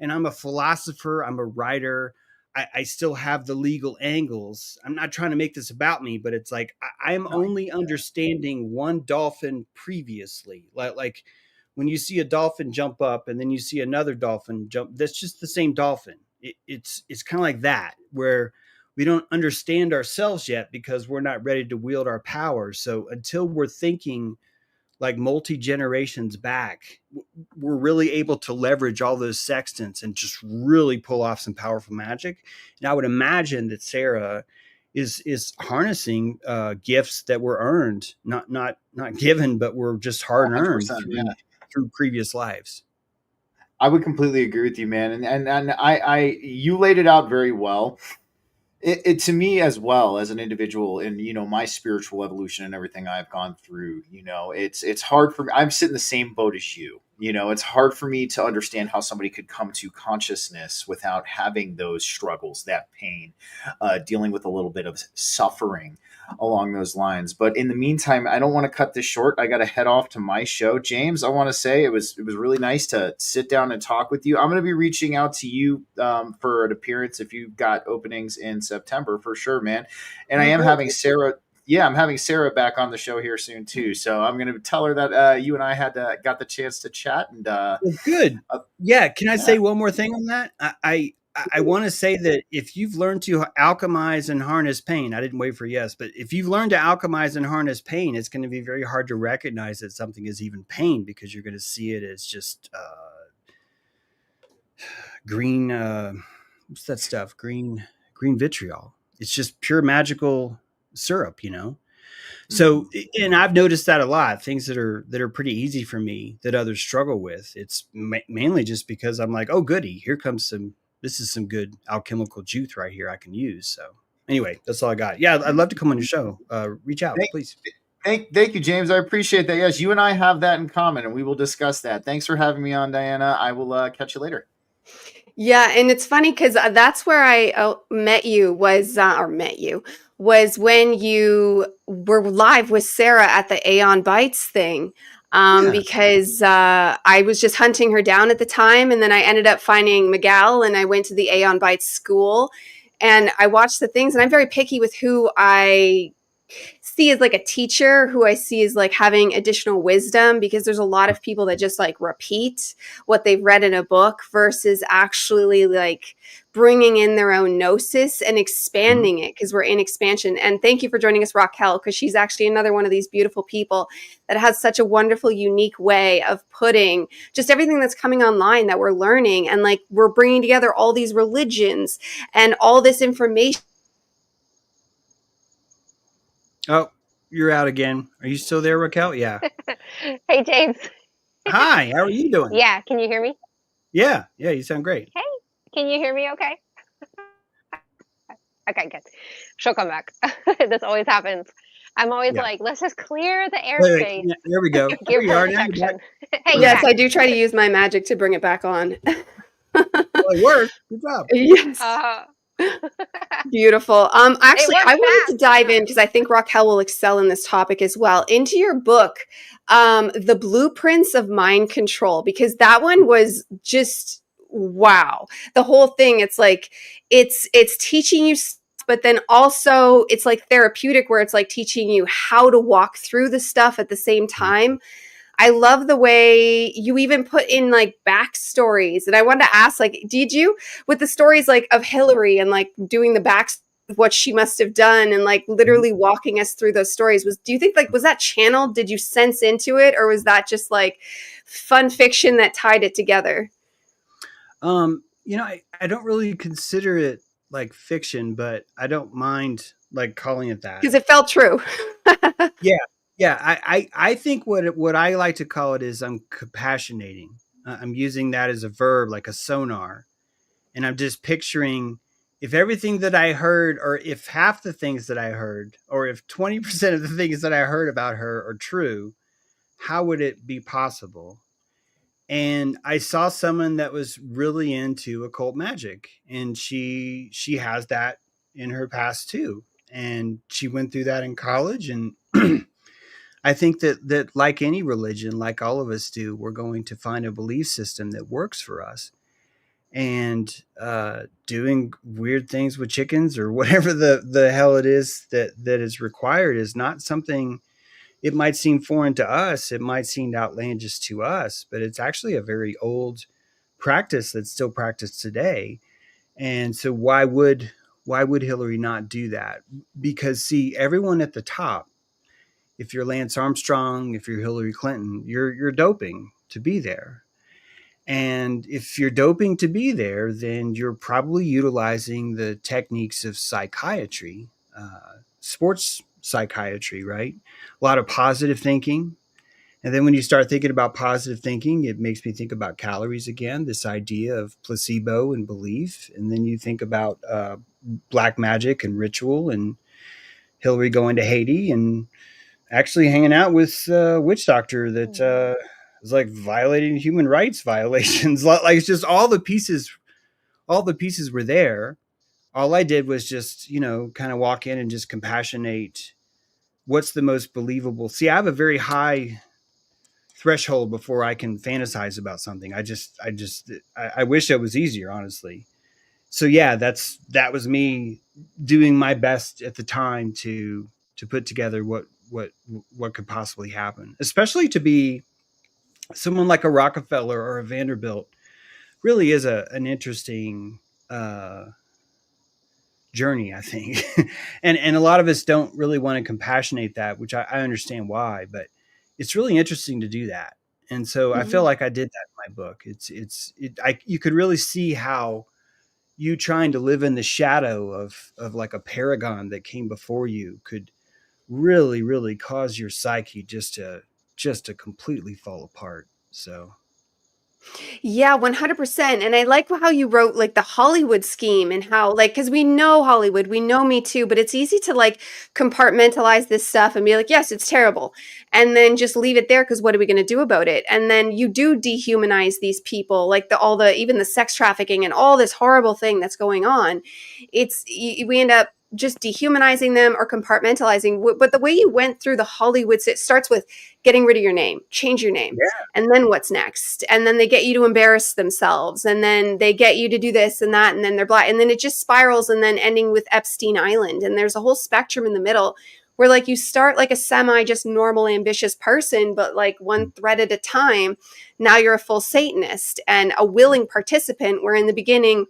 S2: And I'm a philosopher, I'm a writer. I still have the legal angles. I'm not trying to make this about me, but it's like I'm only understanding one dolphin previously. Like when you see a dolphin jump up and then you see another dolphin jump, that's just the same dolphin. It's kind of like that, where we don't understand ourselves yet because we're not ready to wield our powers. So until we're thinking like multi-generations back, we're really able to leverage all those sextants and just really pull off some powerful magic. And I would imagine that Sarah is harnessing gifts that were earned, not given, but were just hard earned through previous lives.
S3: I would completely agree with you, man. And I you laid it out very well. It to me as well as an individual in, my spiritual evolution and everything I've gone through, it's hard for me. I'm sitting in the same boat as you. It's hard for me to understand how somebody could come to consciousness without having those struggles, that pain, dealing with a little bit of suffering along those lines. But in the meantime, I don't want to cut this short. I got to head off to my show. James, I want to say it was really nice to sit down and talk with you. I'm going to be reaching out to you for an appearance if you've got openings in September for sure, man. And I am having Sarah I'm having Sarah back on the show here soon too. So I'm going to tell her that you and I got the chance to chat. And
S2: Well, good. Yeah. Can I say one more thing on that? I want to say that if you've learned to alchemize and harness pain, I didn't wait for yes, but if you've learned to alchemize and harness pain, it's going to be very hard to recognize that something is even pain, because you're going to see it as just green. What's that stuff? Green vitriol. It's just pure magical syrup, you know? So, and I've noticed that a lot, things that are pretty easy for me that others struggle with. It's mainly just because I'm like, oh, goody, this is some good alchemical juice right here I can use. So anyway, that's all I got. Yeah, I'd love to come on your show. Reach out, please.
S3: Thank you, James. I appreciate that. Yes, you and I have that in common, and we will discuss that. Thanks for having me on, Diana. I will catch you later.
S1: Yeah, and it's funny because that's where I met you was when you were live with Sarah at the Aeon Bites thing. Because I was just hunting her down at the time, and then I ended up finding Miguel, and I went to the Aeon Bites school, and I watched the things, and I'm very picky with who I see as like a teacher, who I see as like having additional wisdom, because there's a lot of people that just like repeat what they've read in a book versus actually like bringing in their own gnosis and expanding it, because we're in expansion. And thank you for joining us, Rockel, because she's actually another one of these beautiful people that has such a wonderful, unique way of putting just everything that's coming online that we're learning. And like we're bringing together all these religions and all this information.
S2: Oh, you're out again. Are you still there, Rockel? Yeah.
S4: Hey, James.
S2: Hi, how are you doing?
S4: Yeah, can you hear me?
S2: Yeah, you sound great.
S4: Hey, can you hear me okay? Okay, good. She'll come back. This always happens. I'm always like, let's just clear the airspace.
S2: Wait, there we go.
S4: Give her protection. Hey,
S1: yes, I do try to use my magic to bring it back on.
S2: Well, it worked. Good job.
S1: Yes. Beautiful. Actually, I wanted to dive in, because I think Rockel will excel in this topic as well, into your book, The Blueprints of Mind Control, because that one was just wow. The whole thing, it's like it's teaching you, but then also it's like therapeutic, where it's like teaching you how to walk through the stuff at the same time. I love the way you even put in like backstories. And I wanted to ask, like, did you, with the stories like of Hillary and like doing the back of what she must have done and like literally walking us through those stories, do you think like, was that channeled? Did you sense into it? Or was that just like fun fiction that tied it together?
S2: You know, I don't really consider it like fiction, but I don't mind like calling it that,
S1: because it felt true.
S2: Yeah, I think what I like to call it is I'm compassionating. I'm using that as a verb, like a sonar. And I'm just picturing if everything that I heard, or if half the things that I heard, or if 20% of the things that I heard about her are true, how would it be possible? And I saw someone that was really into occult magic, and she has that in her past too. And she went through that in college, and I think that like any religion, like all of us do, we're going to find a belief system that works for us. And doing weird things with chickens or whatever the hell it is that is required is not something. It might seem foreign to us. It might seem outlandish to us, but it's actually a very old practice that's still practiced today. And so why would Hillary not do that? Because see, everyone at the top, if you're Lance Armstrong, if you're Hillary Clinton, you're doping to be there. And if you're doping to be there, then you're probably utilizing the techniques of psychiatry, sports psychiatry, right? A lot of positive thinking. And then when you start thinking about positive thinking, it makes me think about calories again, this idea of placebo and belief. And then you think about black magic and ritual, and Hillary going to Haiti and actually hanging out with a witch doctor that was like violating human rights violations. Like it's just all the pieces were there. All I did was just, kind of walk in and just compassionate what's the most believable. See, I have a very high threshold before I can fantasize about something. I wish it was easier, honestly. So yeah, that was me doing my best at the time to to put together what could possibly happen, especially to be someone like a Rockefeller or a Vanderbilt. Really is an interesting journey, I think. and a lot of us don't really want to compassionate that, which I understand why, but it's really interesting to do that. And so I feel like I did that in my book. You could really see how you trying to live in the shadow of like a paragon that came before you could really, really cause your psyche just to completely fall apart. So
S1: Yeah, 100%. And I like how you wrote like the Hollywood scheme and how like cuz we know Hollywood, we know Me Too, but it's easy to like compartmentalize this stuff and be like, "Yes, it's terrible." And then just leave it there cuz what are we going to do about it? And then you do dehumanize these people, like even the sex trafficking and all this horrible thing that's going on. We end up just dehumanizing them or compartmentalizing. But the way you went through the Hollywood, it starts with getting rid of your name, change your name.
S2: yeah.
S1: And then what's next? And then they get you to embarrass themselves. And then they get you to do this and that. And then they're black. And then it just spirals and then ending with Epstein Island. And there's a whole spectrum in the middle where like you start like a semi just normal ambitious person, but like one thread at a time. Now you're a full Satanist and a willing participant, where in the beginning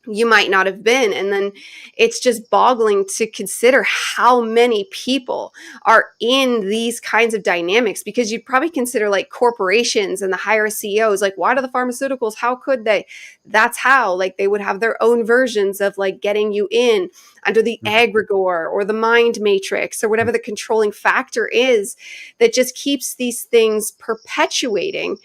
S1: you might not have been. And then it's just boggling to consider how many people are in these kinds of dynamics, because you'd probably consider like corporations and the higher CEOs, like, why do the pharmaceuticals, how could they? That's how, like, they would have their own versions of like getting you in under the egregore or the mind matrix or whatever the controlling factor is that just keeps these things perpetuating.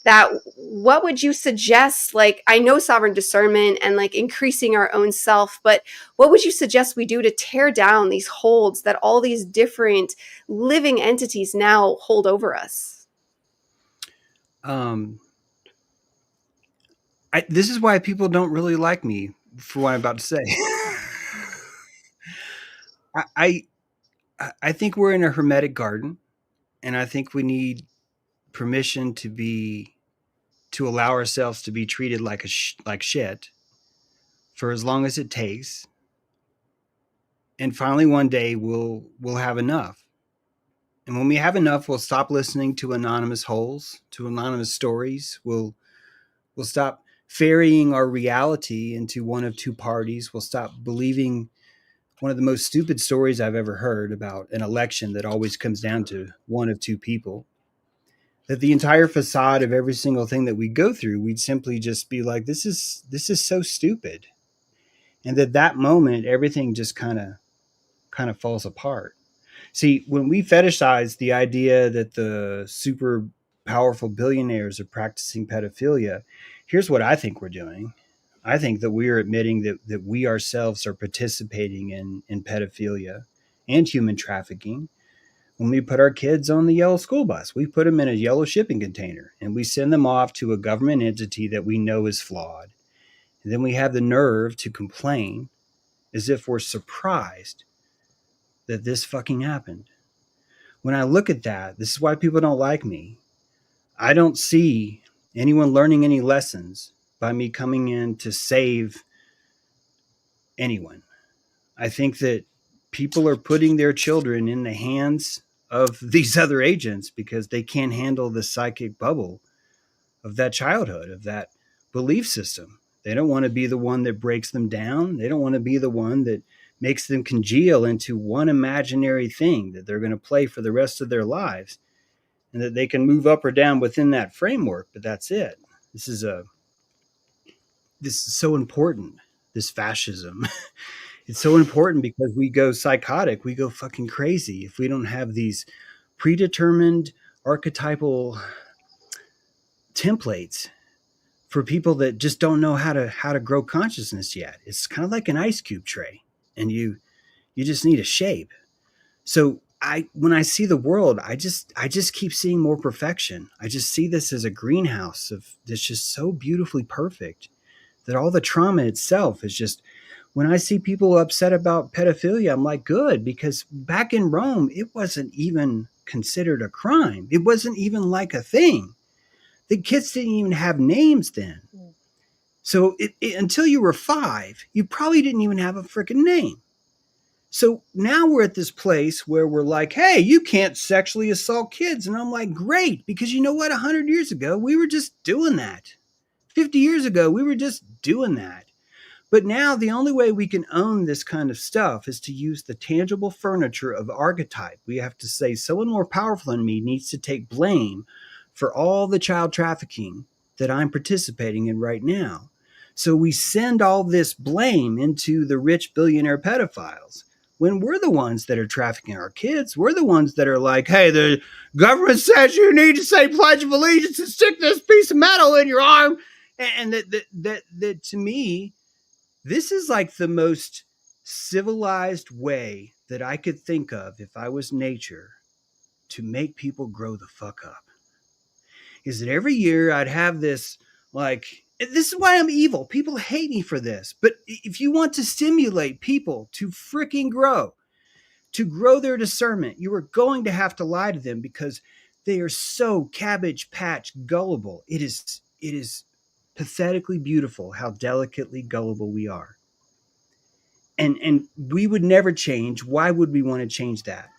S1: That what would you suggest? Like, I know sovereign discernment and like increasing our own self, but what would you suggest we do to tear down these holds that all these different living entities now hold over us?
S2: This is why people don't really like me for what I'm about to say. I think we're in a hermetic garden, and I think we need permission to allow ourselves to be treated like like shit for as long as it takes. And finally one day we'll have enough. And when we have enough, we'll stop listening to anonymous holes, to anonymous stories. We'll stop ferrying our reality into one of two parties. We'll stop believing one of the most stupid stories I've ever heard about an election that always comes down to one of two people. That the entire facade of every single thing that we go through, we'd simply just be like, this is so stupid. And that moment, everything just kind of falls apart. See, when we fetishize the idea that the super powerful billionaires are practicing pedophilia, here's what I think we're doing. I think that we are admitting that we ourselves are participating in pedophilia and human trafficking. When we put our kids on the yellow school bus, we put them in a yellow shipping container and we send them off to a government entity that we know is flawed. And then we have the nerve to complain as if we're surprised that this fucking happened. When I look at that, this is why people don't like me. I don't see anyone learning any lessons by me coming in to save anyone. I think that people are putting their children in the hands of these other agents because they can't handle the psychic bubble of that childhood, of that belief system. They don't want to be the one that breaks them down. They don't want to be the one that makes them congeal into one imaginary thing that they're going to play for the rest of their lives, and that they can move up or down within that framework, but that's it. This is so important, this fascism. It's so important because we go psychotic, we go fucking crazy if we don't have these predetermined archetypal templates for people that just don't know how to grow consciousness yet. It's kind of like an ice cube tray, and you just need a shape. So when I see the world, I just keep seeing more perfection. I just see this as a greenhouse that's just so beautifully perfect that all the trauma itself is just, when I see people upset about pedophilia, I'm like, good, because back in Rome, it wasn't even considered a crime. It wasn't even like a thing. The kids didn't even have names then. So until you were 5, you probably didn't even have a freaking name. So now we're at this place where we're like, hey, you can't sexually assault kids. And I'm like, great, because you know what? 100 years ago, we were just doing that. 50 years ago, we were just doing that. But now the only way we can own this kind of stuff is to use the tangible furniture of archetype. We have to say someone more powerful than me needs to take blame for all the child trafficking that I'm participating in right now. So we send all this blame into the rich billionaire pedophiles when we're the ones that are trafficking our kids. We're the ones that are like, hey, the government says you need to say Pledge of Allegiance and stick this piece of metal in your arm. And that to me, this is like the most civilized way that I could think of if I was nature to make people grow the fuck up. Is that every year I'd have this, like, this is why I'm evil. People hate me for this. But if you want to stimulate people to freaking grow, to grow their discernment, you are going to have to lie to them because they are so cabbage patch gullible. It is pathetically beautiful how delicately gullible we are. And we would never change. Why would we want to change that?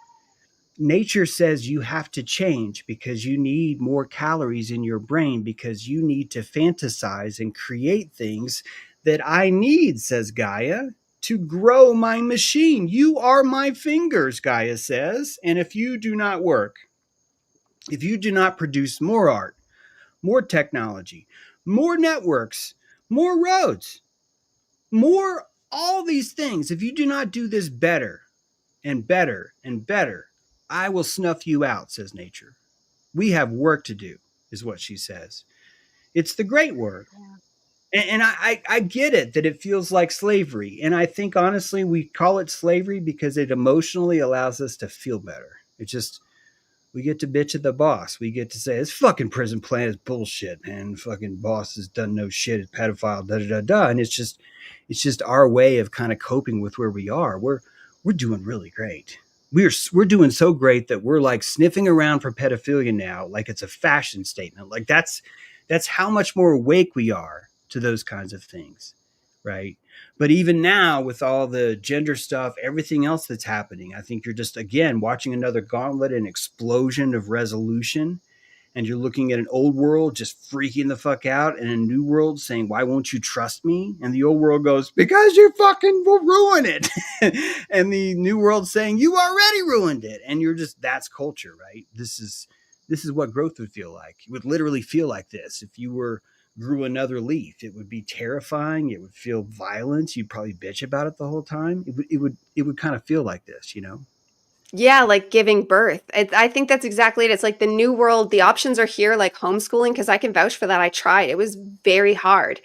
S2: Nature says you have to change because you need more calories in your brain because you need to fantasize and create things that I need, says Gaia, to grow my machine. You are my fingers, Gaia says. And if you do not work, if you do not produce more art, more technology, more networks, more roads, more all these things, if you do not do this better and better and better, I will snuff you out, says nature. We have work to do, is what she says. It's the great work. Yeah. And I get it that it feels like slavery. And I think, honestly, we call it slavery because it emotionally allows us to feel better. It's just, we get to bitch at the boss. We get to say, this fucking prison plan is bullshit, man. Fucking boss has done no shit. It's pedophile, da-da-da-da. And it's just our way of kind of coping with where we are. We're doing really great. We're doing so great that we're like sniffing around for pedophilia now, like it's a fashion statement. Like that's how much more awake we are to those kinds of things, right? But even now, with all the gender stuff, everything else that's happening, I think you're just, again, watching another gauntlet, an explosion of resolution. And you're looking at an old world just freaking the fuck out and a new world saying, why won't you trust me? And the old world goes, because you fucking will ruin it. And the new world saying, you already ruined it. And you're just, that's culture, right? This is what growth would feel like. It would literally feel like this. If you grew another leaf, it would be terrifying. It would feel violent. You'd probably bitch about it the whole time. It would kind of feel like this, you know?
S1: Yeah, like giving birth. I think that's exactly it. It's like the new world, the options are here, like homeschooling, because I can vouch for that. I tried. It was very hard.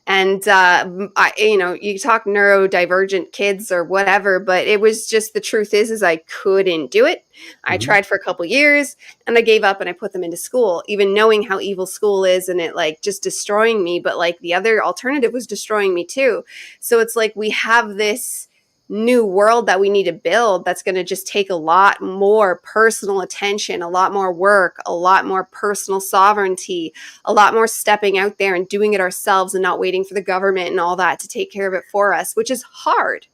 S1: And, you talk neurodivergent kids or whatever, but it was just, the truth is I couldn't do it. I tried for a couple years and I gave up and I put them into school, even knowing how evil school is and it like just destroying me. But like the other alternative was destroying me too. So it's like we have this new world that we need to build that's going to just take a lot more personal attention, a lot more work, a lot more personal sovereignty, a lot more stepping out there and doing it ourselves and not waiting for the government and all that to take care of it for us, which is hard.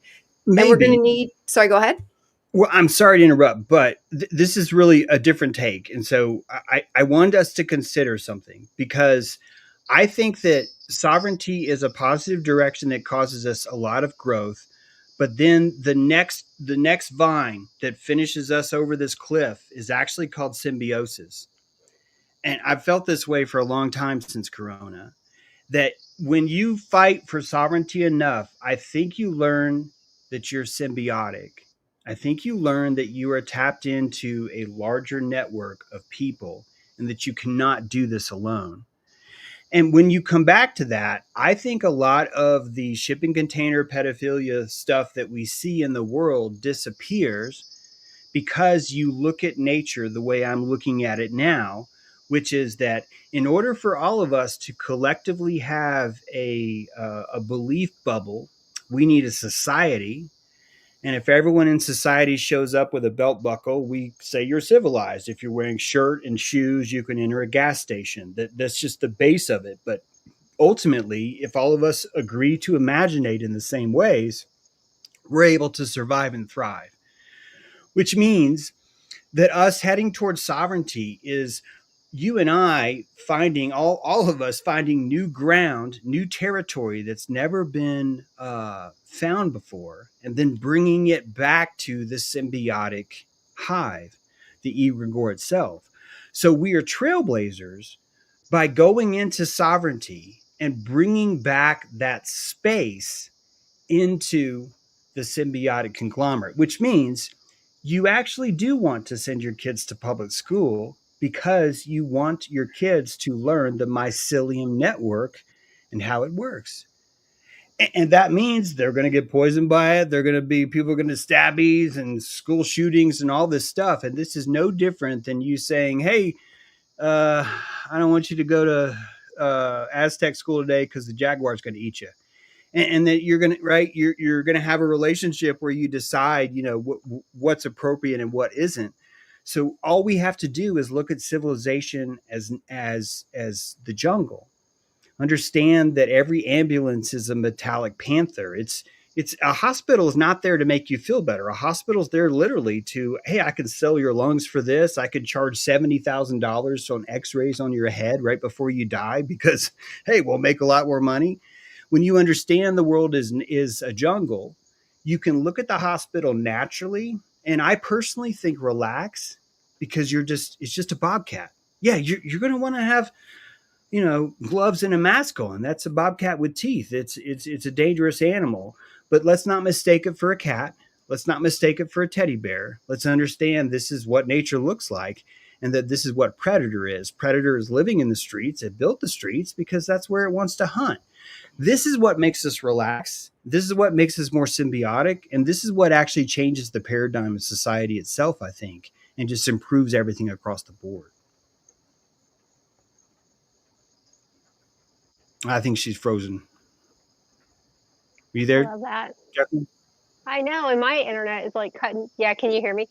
S1: Maybe. And we're going to need, sorry, go ahead.
S2: Well, I'm sorry to interrupt, but this is really a different take. And so I wanted us to consider something, because I think that sovereignty is a positive direction that causes us a lot of growth. But then the next vine that finishes us over this cliff is actually called symbiosis. And I've felt this way for a long time since Corona, that when you fight for sovereignty enough, I think you learn that you're symbiotic. I think you learn that you are tapped into a larger network of people and that you cannot do this alone. And when you come back to that, I think a lot of the shipping container pedophilia stuff that we see in the world disappears because you look at nature the way I'm looking at it now, which is that in order for all of us to collectively have a belief bubble, we need a society. And if everyone in society shows up with a belt buckle, we say you're civilized. If you're wearing shirt and shoes, you can enter a gas station. That's just the base of it. But ultimately, if all of us agree to imaginate in the same ways, we're able to survive and thrive, which means that us heading towards sovereignty is you and I finding, all of us finding new ground, new territory that's never been found before, and then bringing it back to the symbiotic hive, the egregore itself. So we are trailblazers by going into sovereignty and bringing back that space into the symbiotic conglomerate, which means you actually do want to send your kids to public school because you want your kids to learn the mycelium network and how it works. And that means they're going to get poisoned by it. They're going to be, people are going to stabbies and school shootings and all this stuff. And this is no different than you saying, hey, I don't want you to go to Aztec school today because the jaguar's going to eat you. And that you're going to, right, you're going to have a relationship where you decide, you know, what's appropriate and what isn't. So all we have to do is look at civilization as the jungle. Understand that every ambulance is a metallic panther. It's a hospital is not there to make you feel better. A hospital is there literally to, hey, I can sell your lungs for this. I could charge $70,000 on x-rays on your head right before you die because, hey, we'll make a lot more money. When you understand the world is a jungle, you can look at the hospital naturally. And I personally think relax, because it's just a bobcat. Yeah, you're going to want to have, you know, gloves and a mask on. That's a bobcat with teeth. It's a dangerous animal, but let's not mistake it for a cat. Let's not mistake it for a teddy bear. Let's understand this is what nature looks like, and that this is what predator is. Predator is living in the streets. It built the streets because that's where it wants to hunt. This is what makes us relax. This is what makes us more symbiotic. And this is what actually changes the paradigm of society itself, I think, and just improves everything across the board. I think she's frozen. Are you there?
S4: I love that.
S2: Jacqueline?
S4: I know. And my internet is like cutting. Yeah. Can you hear me?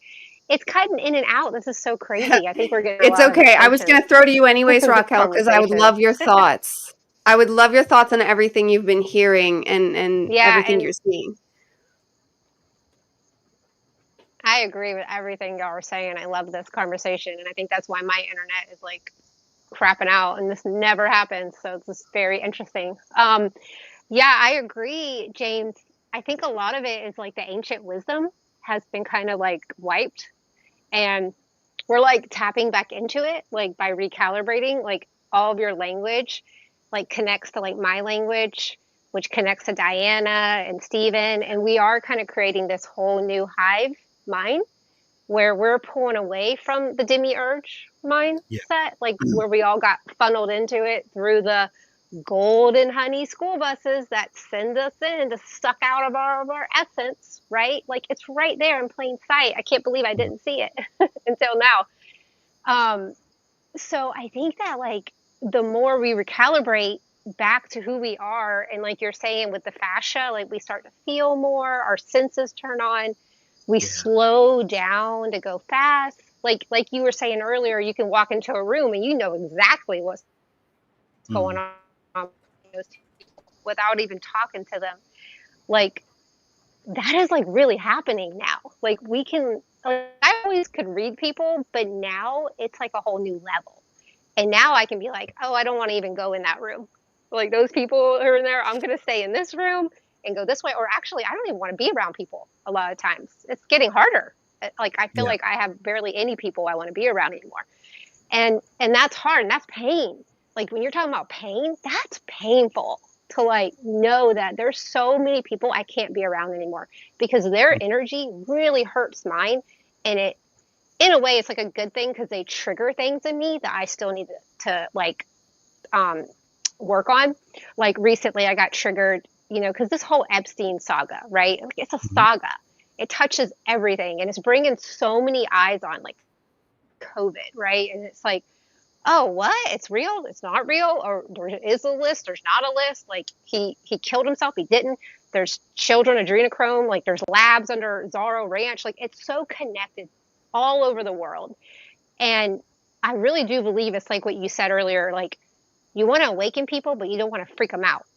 S4: It's cutting in and out. This is so crazy. I think we're going to.
S1: It's okay. I was going to throw to you anyways, Rockel, because I would love your thoughts. I would love your thoughts on everything you've been hearing and everything you're seeing.
S4: I agree with everything y'all are saying. I love this conversation. And I think that's why my internet is like crapping out, and this never happens. So it's just very interesting. Yeah, I agree, James. I think a lot of it is like the ancient wisdom has been kind of like wiped, and we're like tapping back into it, like by recalibrating, like all of your language like connects to like my language, which connects to Diana and Stephen. And we are kind of creating this whole new hive mind where we're pulling away from the demiurge mindset, like where we all got funneled into it through the golden honey school buses that send us in to suck out of our essence, right? Like it's right there in plain sight. I can't believe I didn't see it until now. So I think that like the more we recalibrate back to who we are, and like you're saying with the fascia, like we start to feel more, our senses turn on, we slow down to go fast. Like you were saying earlier, you can walk into a room and you know exactly what's going on without even talking to them. Like that is like really happening now. Like we can, like, I always could read people, but now it's like a whole new level. And now I can be like, oh, I don't want to even go in that room. Like those people who are in there, I'm going to stay in this room and go this way. Or actually, I don't even want to be around people a lot of times. It's getting harder. Like I feel like I have barely any people I want to be around anymore. And that's hard, and that's pain. Like when you're talking about pain, that's painful to like know that there's so many people I can't be around anymore because their energy really hurts mine. And it, in a way, it's like a good thing because they trigger things in me that I still need to like work on. Like recently I got triggered, you know, because this whole Epstein saga, right? Like, it's a saga. It touches everything, and it's bringing so many eyes on like COVID, right? And it's like, oh, what? It's real? It's not real? Or there is a list? There's not a list? Like he killed himself? He didn't? There's children adrenochrome? Like there's labs under Zorro Ranch? Like it's so connected all over the world. And I really do believe it's like what you said earlier, like you want to awaken people, but you don't want to freak them out.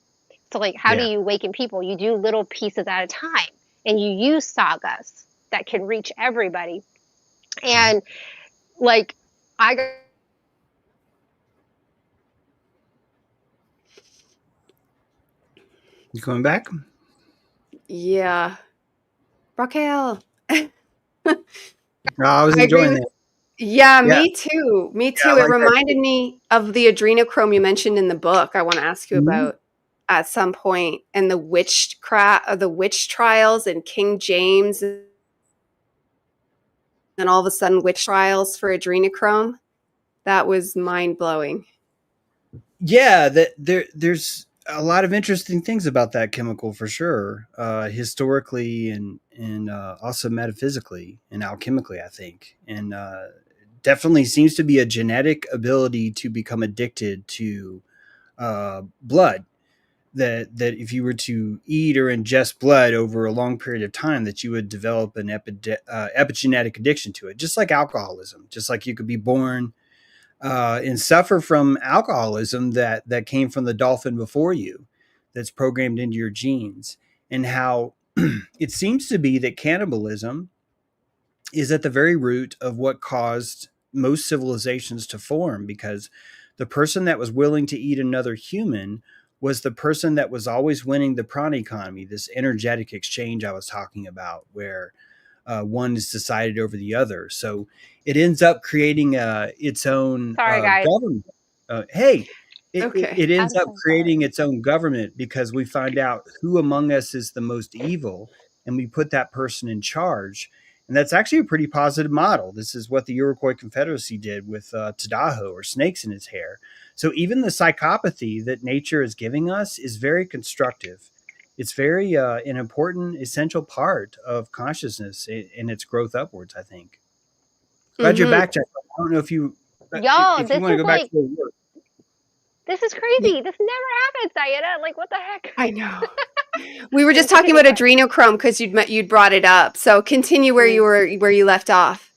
S4: So like, how do you awaken people? You do little pieces at a time. and you use sagas that can reach everybody. And like, I got
S2: You coming back?
S1: Yeah. Rockel.
S2: No, I was
S1: I agree
S2: enjoying
S1: with
S2: that.
S1: Yeah,
S2: Yeah,
S1: me too. Me
S2: yeah,
S1: too.
S2: I
S1: It
S2: like that.
S1: reminded me of the adrenochrome you mentioned in the book I want to ask you
S2: Mhm.
S1: about at some point, and the the witch trials and King James, and all of a sudden witch trials for adrenochrome. That was mind-blowing.
S2: Yeah, there's a lot of interesting things about that chemical for sure, historically and also metaphysically and alchemically, I think, and definitely seems to be a genetic ability to become addicted to blood. That if you were to eat or ingest blood over a long period of time, that you would develop an epigenetic addiction to it, just like alcoholism, just like you could be born and suffer from alcoholism that came from the dolphin before you, that's programmed into your genes, and how it seems to be that cannibalism is at the very root of what caused most civilizations to form, because the person that was willing to eat another human was the person that was always winning the prana economy, this energetic exchange I was talking about, where one is decided over the other. So it ends up creating its own
S4: sorry, guys.
S2: government. Hey,
S1: Okay.
S2: it ends
S4: I'm
S2: up
S4: so sorry.
S2: creating its own government because we find out who among us is the most evil, and we put that person in charge. And that's actually a pretty positive model. This is what the Iroquois Confederacy did with Tadaho, or snakes in his hair. So even the psychopathy that nature is giving us is very constructive. It's very an important, essential part of consciousness in its growth upwards, I think. Glad you're
S1: Mhm.
S2: back, Jeff. I don't know if you
S4: Y'all,
S2: if you
S4: this
S2: want to
S4: is
S2: go back to
S4: like,
S2: your work.
S4: this is crazy. This never happens, Diana. Like, what the heck?
S1: I know. We were
S4: I'm
S1: just
S4: such a
S1: talking
S4: good
S1: about
S4: friend.
S1: adrenochrome because you'd brought it up. So continue
S4: Mm.
S1: where you left off.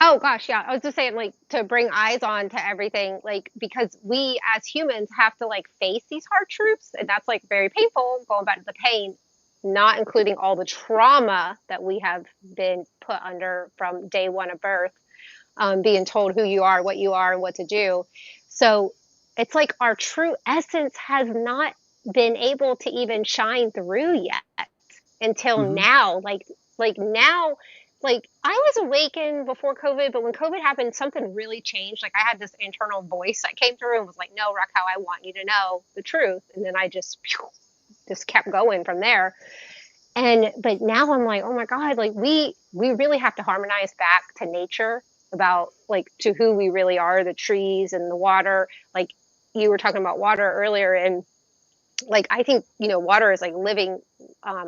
S4: Oh gosh, yeah. I was just saying, like, to bring eyes on to everything, like, because we as humans have to like face these hard truths, and that's like very painful. Going back to the pain, not including all the trauma that we have been put under from day one of birth, being told who you are, and what to do. So it's like our true essence has not been able to even shine through yet until
S2: Mm-hmm.
S4: now. Like now, like I was awakened before COVID, but when COVID happened, something really changed. Like I had this internal voice that came through and was like, "No, Rockel, I want you to know the truth." And then I just kept going from there. And but now I'm like, oh my God, like we really have to harmonize back to nature, about like to who we really are, the trees and the water. Like you were talking about water earlier, and like I think, water is like living,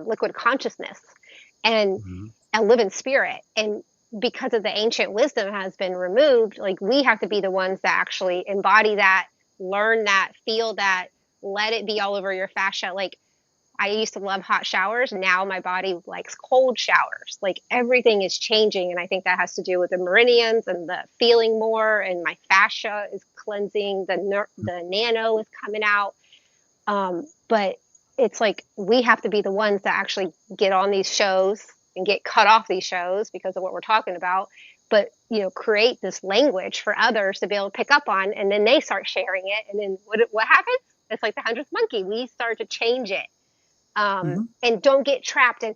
S4: liquid consciousness, and
S2: Mm-hmm.
S4: a living spirit. And because of the ancient wisdom has been removed, like we have to be the ones that actually embody that, learn that, feel that, let it be all over your fascia. Like I used to love hot showers. Now my body likes cold showers. Like everything is changing. And I think that has to do with the meridians and the feeling more. And my fascia is cleansing. The nano is coming out. But it's like we have to be the ones that actually get on these shows and get cut off these shows because of what we're talking about. But create this language for others to be able to pick up on, and then they start sharing it. And then what happens? It's like the 100th monkey. We start to change it,
S2: Mm-hmm.
S4: and don't get trapped in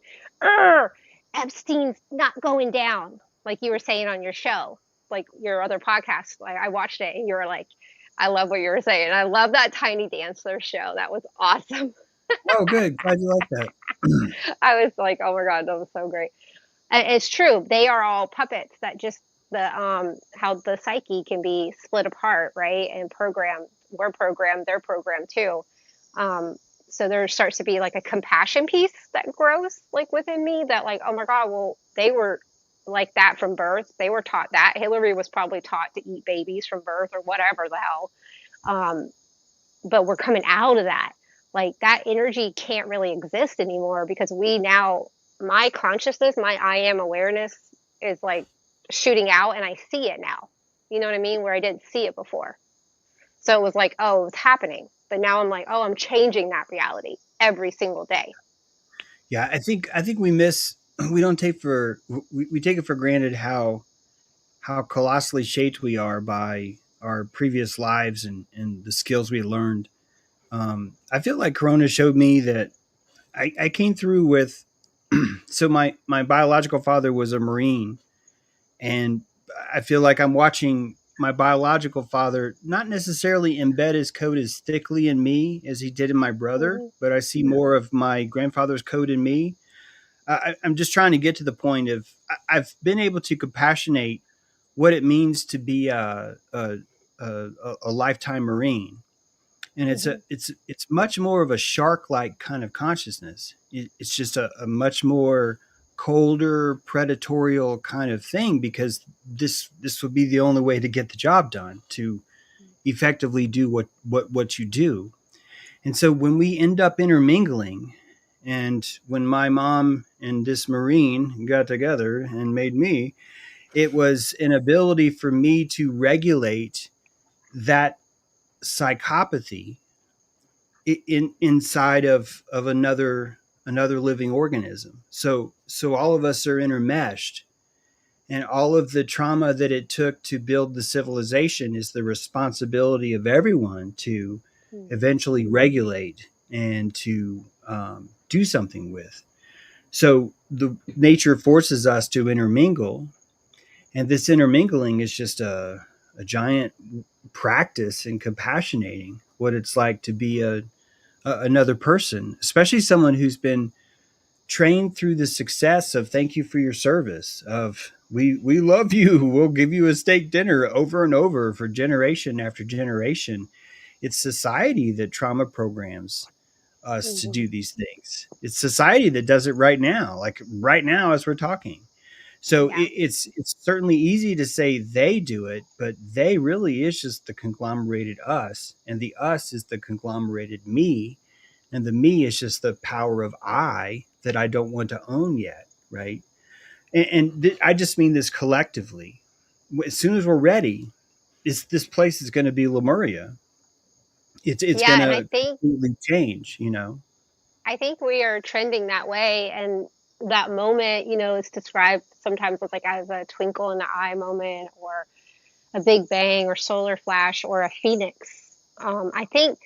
S4: Epstein's not going down, like you were saying on your show, like your other podcast. Like I watched it, and you were like, I love what you were saying. I love that Tiny Dancer show. That was awesome.
S2: Oh, good. Glad you like that.
S4: I was like, oh my God, that was so great. And it's true. They are all puppets that just how the psyche can be split apart, right? And programmed. We're programmed, they're programmed too. Um, so there starts to be like a compassion piece that grows like within me, that like, oh my God, well, they were like that from birth. They were taught that. Hillary was probably taught to eat babies from birth or whatever the hell. Um, but we're coming out of that. Like that energy can't really exist anymore because my consciousness, my I am awareness is like shooting out, and I see it now. You know what I mean? Where I didn't see it before. So it was like, oh, it was happening. But now I'm like, oh, I'm changing that reality every single day.
S2: Yeah, I think we don't take we take it for granted how colossally shaped we are by our previous lives and the skills we learned. I feel like Corona showed me that I came through with so my biological father was a Marine, and I feel like I'm watching my biological father not necessarily embed his code as thickly in me as he did in my brother,
S4: Hmm.
S2: but I see more of my grandfather's code in me. I'm just trying to get to the point of I've been able to compassionate what it means to be a lifetime Marine, and
S4: Hmm.
S2: it's much more of a shark like kind of consciousness. It's just a much more colder, predatorial kind of thing because this would be the only way to get the job done to effectively do what you do. And so when we end up intermingling, and when my mom and this Marine got together and made me, it was an ability for me to regulate that psychopathy inside of another living organism. So all of us are intermeshed, and all of the trauma that it took to build the civilization is the responsibility of everyone to eventually regulate and to do something with. So the nature forces us to intermingle, and this intermingling is just a giant practice in compassionating what it's like to be another person, especially someone who's been trained through the success of thank you for your service, of we love you, we'll give you a steak dinner over and over for generation after generation. It's society that trauma programs us to
S4: Hmm.
S2: do these things. It's society that does it right now, like right now as we're talking. So
S4: Yeah.
S2: it's certainly easy to say they do it, but they really is just the conglomerated us, and the us is the conglomerated me, and the me is just the power of I that I don't want to own yet, right? And I just mean this collectively. As soon as we're ready, this place is going to be Lemuria. It's going
S4: Yeah, and
S2: to completely change, you know.
S4: I think we are trending that way, and that moment, is described sometimes with like as a twinkle in the eye moment, or a big bang, or solar flash, or a phoenix. I think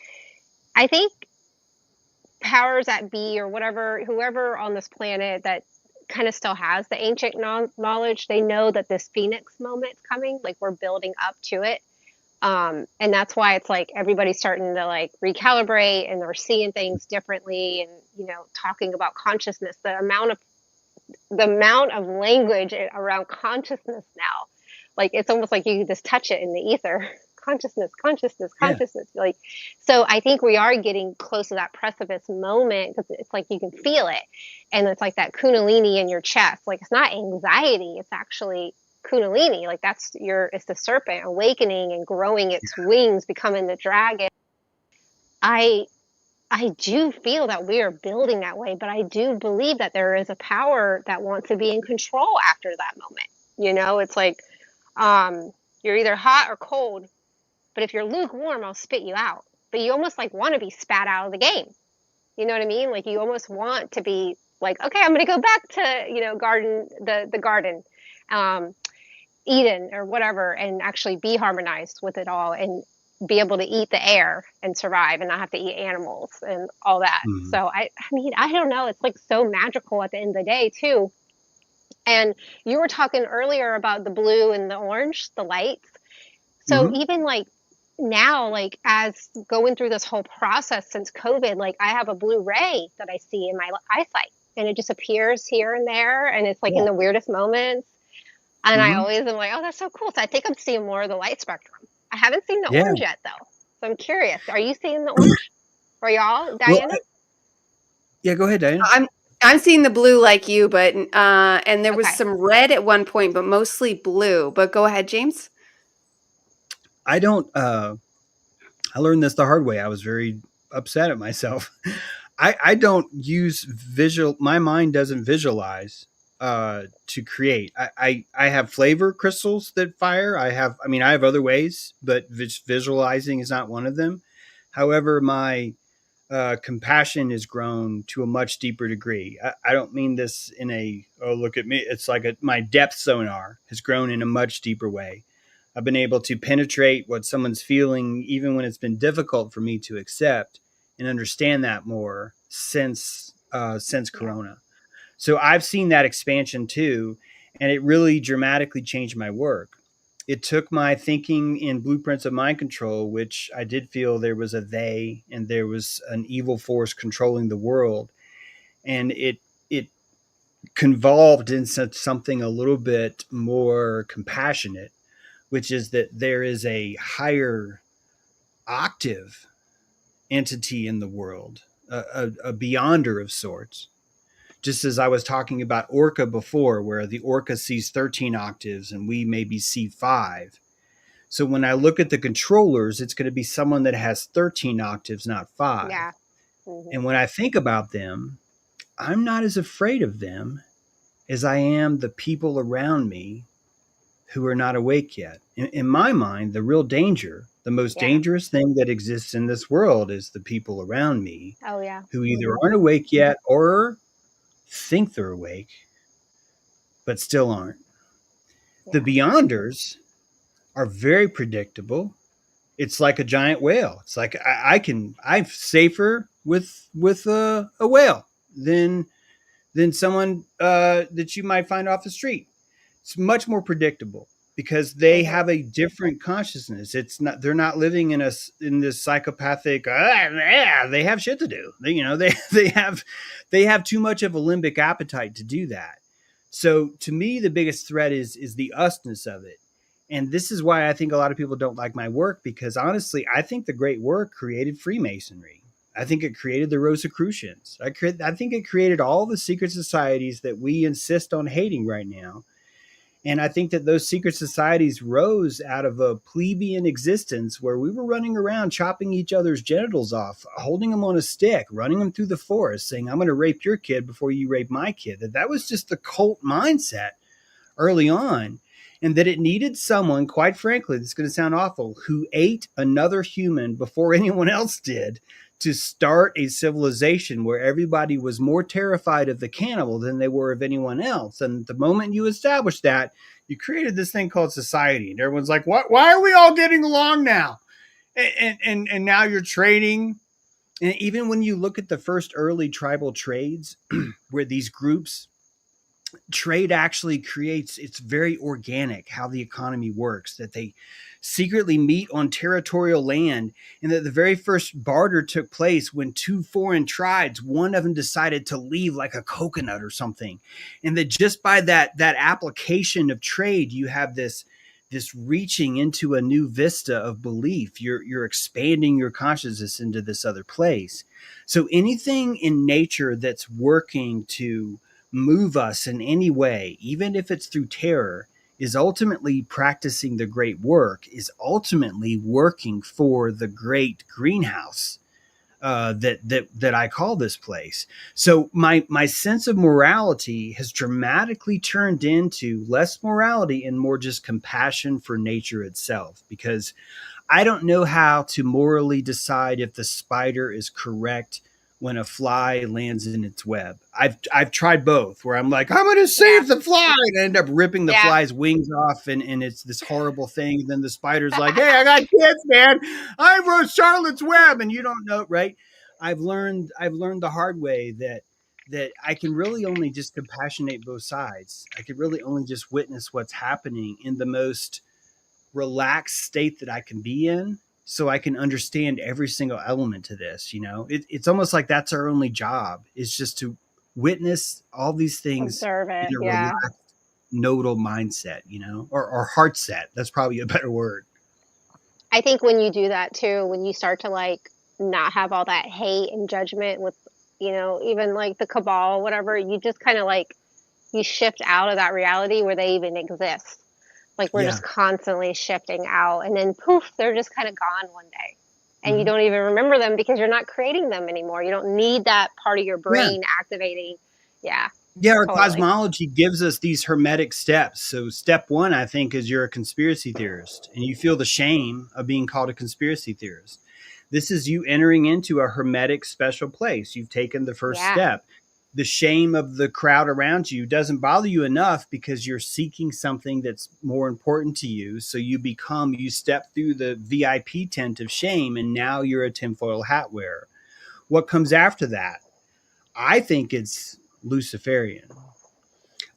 S4: powers that be, or whatever, whoever on this planet that kind of still has the ancient knowledge, they know that this phoenix moment's coming. Like, we're building up to it. And that's why it's like everybody's starting to like recalibrate, and they're seeing things differently, and talking about consciousness, the amount of language around consciousness now, like it's almost like you can just touch it in the ether. Consciousness, consciousness,
S2: Yeah.
S4: consciousness. Like, so I think we are getting close to that precipice moment, because it's like you can feel it, and it's like that kundalini in your chest. Like, it's not anxiety, it's actually kundalini. Like, it's the serpent awakening and growing its wings, becoming the dragon. I I do feel that we are building that way, but I do believe that there is a power that wants to be in control after that moment. It's like, you're either hot or cold, but if you're lukewarm, I'll spit you out. But you almost like want to be spat out of the game. You know what I mean? Like, you almost want to be like, okay, I'm going to go back to, the garden, um, Eden or whatever, and actually be harmonized with it all, and be able to eat the air and survive, and not have to eat animals and all that.
S2: Mhm.
S4: So I mean, I don't know. It's like so magical at the end of the day too. And you were talking earlier about the blue and the orange, the lights. So
S2: Mhm.
S4: even like now, like as going through this whole process since COVID, like I have a blue ray that I see in my eyesight, and it just appears here and there, and it's like in
S2: Yeah.
S4: the weirdest moments. And I
S2: Mhm.
S4: always am like, oh, that's so cool. So I think I'm seeing more of the light spectrum. I haven't seen the
S2: Yeah.
S4: orange yet, though. So I'm curious. Are you seeing the orange? Or y'all,
S2: Well,
S4: Diana?
S2: yeah, go ahead, Diana.
S1: I'm seeing the blue like you, but and there was
S4: Okay.
S1: some red at one point, but mostly blue. But go ahead, James.
S2: I don't I learned this the hard way. I was very upset at myself. I don't use visual. My mind doesn't visualize to create. I have flavor crystals that fire. I have other ways, but visualizing is not one of them. However, my compassion has grown to a much deeper degree. I don't mean this in a, oh, look at me. It's like my depth sonar has grown in a much deeper way. I've been able to penetrate what someone's feeling, even when it's been difficult for me to accept and understand that more since Corona. So I've seen that expansion too, and it really dramatically changed my work. It took my thinking in Blueprints of Mind Control, which I did feel there was a they and there was an evil force controlling the world. And it convolved into something a little bit more compassionate, which is that there is a higher octave entity in the world, a beyonder of sorts. Just as I was talking about Orca before, where the Orca sees 13 octaves and we maybe see 5. So when I look at the controllers, it's going to be someone that has 13 octaves, not 5.
S4: Yeah. Mm-hmm.
S2: And when I think about them, I'm not as afraid of them as I am the people around me who are not awake yet. In my mind, the real danger, the most dangerous thing that exists in this world is the people around me who either aren't awake yet or think they're awake, but still aren't. The beyonders are very predictable. It's like a giant whale. It's like I'm safer with a whale than someone that you might find off the street. It's much more predictable because they have a different consciousness. They're not living in this psychopathic. They have shit to do. They have too much of a limbic appetite to do that. So to me, the biggest threat is the usness of it. And this is why I think a lot of people don't like my work, because honestly, I think the great work created Freemasonry. I think it created the Rosicrucians. I think it created all the secret societies that we insist on hating right now. And I think that those secret societies rose out of a plebeian existence where we were running around chopping each other's genitals off, holding them on a stick, running them through the forest, saying, I'm going to rape your kid before you rape my kid. That was just the cult mindset early on. And that it needed someone, quite frankly, this is going to sound awful, who ate another human before anyone else did to start a civilization where everybody was more terrified of the cannibal than they were of anyone else. And the moment you established that, you created this thing called society. And everyone's like, what? Why are we all getting along now? And now you're trading. And even when you look at the first early tribal trades where these groups trade actually creates, it's very organic how the economy works, that they secretly meet on territorial land, and that the very first barter took place when two foreign tribes, one of them decided to leave like a coconut or something. And that just by that application of trade, you have this reaching into a new vista of belief. You're expanding your consciousness into this other place. So anything in nature that's working to move us in any way, even if it's through terror, is ultimately practicing the great work, is ultimately working for the great greenhouse that I call this place. So my sense of morality has dramatically turned into less morality and more just compassion for nature itself, because I don't know how to morally decide if the spider is correct when a fly lands in its web. I've tried both, where I'm like, I'm going to save the fly, and I end up ripping the fly's wings off, and it's this horrible thing. And then the spider's like, hey, I got kids, man. I wrote Charlotte's Web, and you don't know, right? I've learned the hard way that I can really only just compassionate both sides. I can really only just witness what's happening in the most relaxed state that I can be in, so I can understand every single element to this. It's almost like that's our only job, is just to witness all these things in a relaxed, nodal mindset, or heart set. That's probably a better word.
S4: I think when you do that too, when you start to like not have all that hate and judgment with, even like the cabal, whatever, you just kind of like, you shift out of that reality where they even exist. Like we're just constantly shifting out, and then poof, they're just kind of gone one day. And you don't even remember them because you're not creating them anymore. You don't need that part of your brain activating. Yeah.
S2: Yeah, our cosmology gives us these hermetic steps. So step 1, I think, is you're a conspiracy theorist, and you feel the shame of being called a conspiracy theorist. This is you entering into a hermetic special place. You've taken the first step. The shame of the crowd around you doesn't bother you enough because you're seeking something that's more important to you. So you step through the VIP tent of shame, and now you're a tinfoil hat wearer. What comes after that? I think it's Luciferian.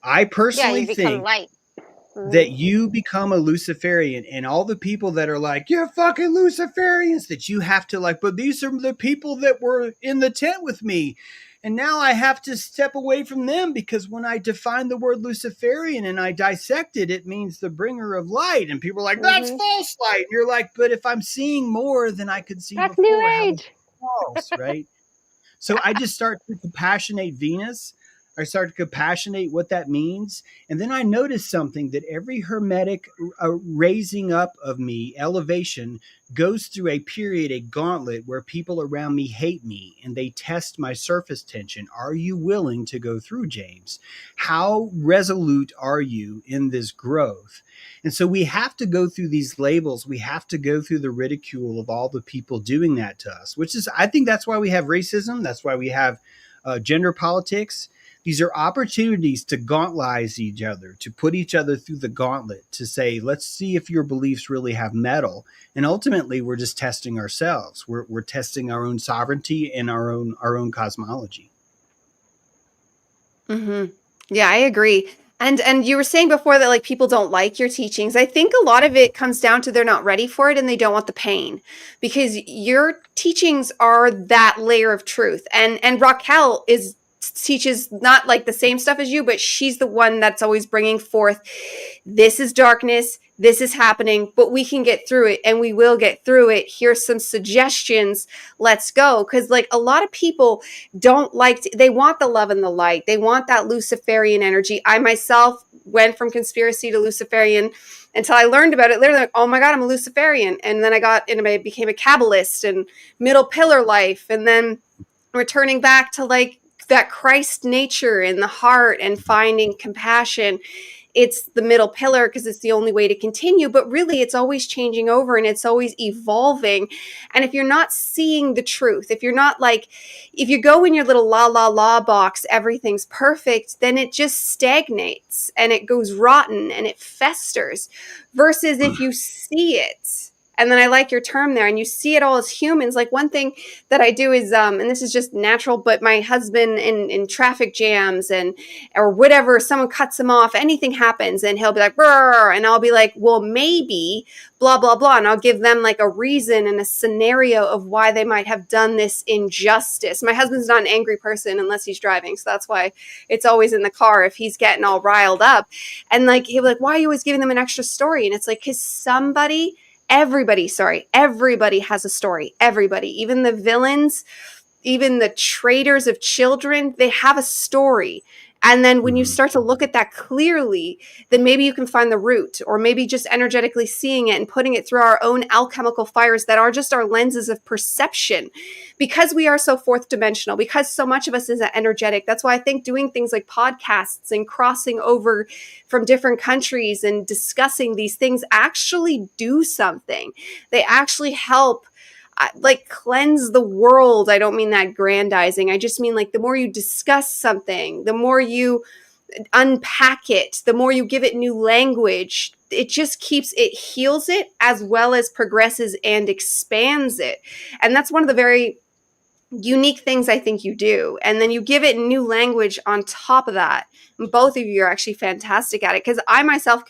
S2: I personally
S4: you become
S2: think
S4: light.
S2: that you become a Luciferian, and all the people that are like, you're fucking Luciferians, that you have to like, but these are the people that were in the tent with me. And now I have to step away from them because when I define the word Luciferian and I dissect it, it means the bringer of light. And people are like, that's false light. And you're like, but if I'm seeing more than I could see
S4: that's
S2: before,
S4: New
S2: how is
S4: Age.
S2: it false, right? So I just start to compassionate Venus. I start to compassionate what that means. And then I notice something, that every hermetic raising up of me, elevation, goes through a period, a gauntlet, where people around me hate me and they test my surface tension. Are you willing to go through, James? How resolute are you in this growth? And so we have to go through these labels. We have to go through the ridicule of all the people doing that to us, which is, I think that's why we have racism. That's why we have gender politics. These are opportunities to gauntlize each other, to put each other through the gauntlet, to say, let's see if your beliefs really have metal. And ultimately, we're just testing ourselves. We're testing our own sovereignty and our own cosmology.
S1: Mm-hmm. Yeah, I agree. And you were saying before that like people don't like your teachings. I think a lot of it comes down to they're not ready for it and they don't want the pain, because your teachings are that layer of truth. And Rockel teaches not like the same stuff as you, but she's the one that's always bringing forth, this is darkness, this is happening, but we can get through it, and we will get through it. Here's some suggestions. Let's go. Because like a lot of people don't like they want the love and the light. They want that Luciferian energy. I myself went from conspiracy to Luciferian until I learned about it. Literally like, oh my God, I'm a Luciferian. And then I became a Kabbalist and middle pillar life. And then returning back to like that Christ nature in the heart and finding compassion. It's the middle pillar because it's the only way to continue, but really it's always changing over and it's always evolving. And if you're not seeing the truth, if you're not like, if you go in your little la box, everything's perfect, then it just stagnates and it goes rotten and it festers, versus if you see it. And then I like your term there, and you see it all as humans. Like one thing that I do is, and this is just natural, but my husband in traffic jams or whatever, someone cuts him off, anything happens, and he'll be like, brr, and I'll be like, well, maybe blah, blah, blah. And I'll give them like a reason and a scenario of why they might have done this injustice. My husband's not an angry person unless he's driving. So that's why it's always in the car if he's getting all riled up. And like, he'll be like, why are you always giving them an extra story? And it's like, because everybody has a story. Everybody, even the villains, even the traitors of children, they have a story. And then when you start to look at that clearly, then maybe you can find the root, or maybe just energetically seeing it and putting it through our own alchemical fires that are just our lenses of perception. Because we are so fourth dimensional, because so much of us is energetic. That's why I think doing things like podcasts and crossing over from different countries and discussing these things actually do something. They actually help like cleanse the world. I don't mean that grandizing. I just mean like the more you discuss something, the more you unpack it, the more you give it new language, it heals it as well as progresses and expands it. And that's one of the very unique things I think you do. And then you give it new language on top of that. And both of you are actually fantastic at it, because I myself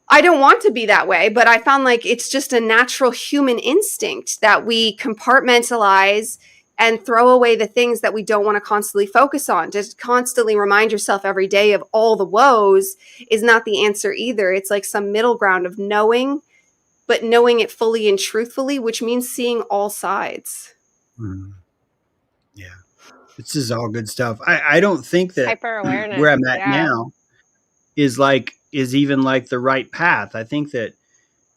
S1: I don't want to be that way, but I found like it's just a natural human instinct that we compartmentalize and throw away the things that we don't want to constantly focus on. Just constantly remind yourself every day of all the woes is not the answer either. It's like some middle ground of knowing, but knowing it fully and truthfully, which means seeing all sides.
S2: Yeah, this is all good stuff. I don't think that
S4: Hyper awareness.
S2: where I'm at now is even like the right path. I think that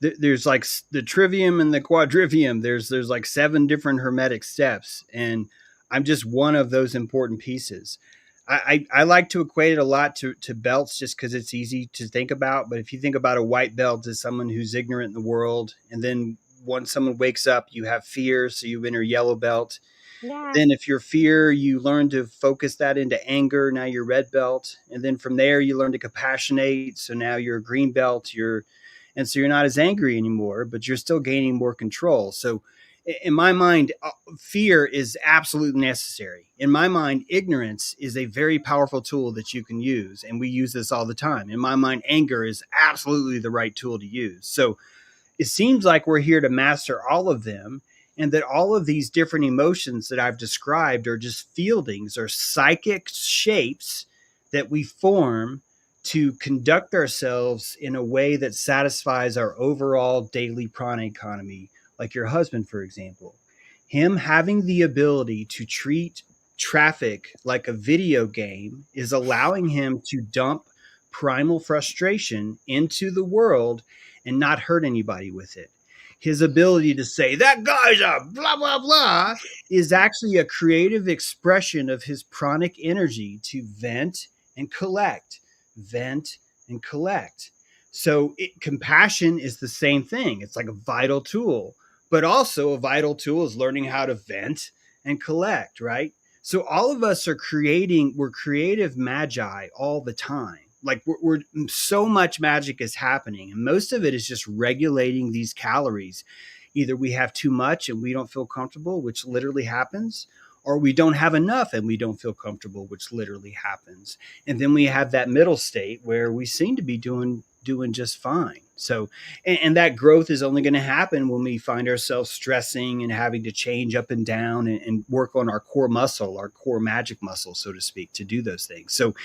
S2: there's like the trivium and the quadrivium. There's like 7 different hermetic steps, and I'm just one of those important pieces. I like to equate it a lot to belts, just because it's easy to think about. But if you think about a white belt as someone who's ignorant in the world, and then once someone wakes up, you have fear, so you enter yellow belt.
S4: Yeah.
S2: Then if you're fear, you learn to focus that into anger. Now you're red belt. And then from there, you learn to compassionate. So now you're a green belt. And so you're not as angry anymore, but you're still gaining more control. So in my mind, fear is absolutely necessary. In my mind, ignorance is a very powerful tool that you can use. And we use this all the time. In my mind, anger is absolutely the right tool to use. So it seems like we're here to master all of them, and that all of these different emotions that I've described are just fieldings or psychic shapes that we form to conduct ourselves in a way that satisfies our overall daily prana economy. Like your husband, for example, him having the ability to treat traffic like a video game is allowing him to dump primal frustration into the world and not hurt anybody with it. His ability to say, that guy's a blah, blah, blah, is actually a creative expression of his pranic energy to vent and collect, vent and collect. So compassion is the same thing. It's like a vital tool, but also a vital tool is learning how to vent and collect, right? So all of us are we're creative magi all the time. Like we're so much magic is happening, and most of it is just regulating these calories. Either we have too much and we don't feel comfortable, which literally happens, or we don't have enough and we don't feel comfortable, which literally happens. And then we have that middle state where we seem to be doing just fine. So, and that growth is only going to happen when we find ourselves stressing and having to change up and down and work on our core muscle, our core magic muscle, so to speak, to do those things. So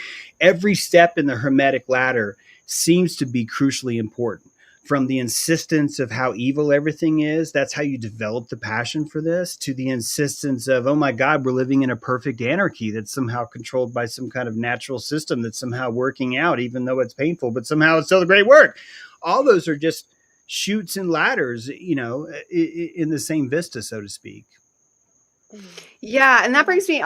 S2: every step in the Hermetic ladder seems to be crucially important. From the insistence of how evil everything is, that's how you develop the passion for this, to the insistence of, oh my God, we're living in a perfect anarchy that's somehow controlled by some kind of natural system that's somehow working out, even though it's painful, but somehow it's still a great work. All those are just chutes and ladders, in the same vista, so to speak.
S1: Yeah, and that brings me,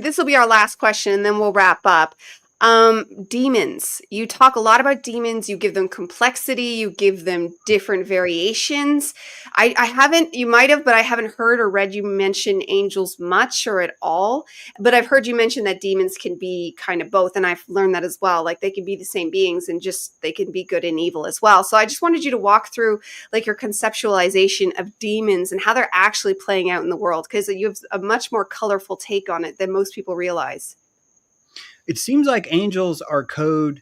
S1: this will be our last question and then we'll wrap up. Demons. You talk a lot about demons. You give them complexity. You give them different variations. I haven't, you might have, but I haven't heard or read you mention angels much or at all. But I've heard you mention that demons can be kind of both. And I've learned that as well. Like they can be the same beings and just, they can be good and evil as well. So I just wanted you to walk through like your conceptualization of demons and how they're actually playing out in the world. Because you have a much more colorful take on it than most people realize.
S2: It seems like angels are code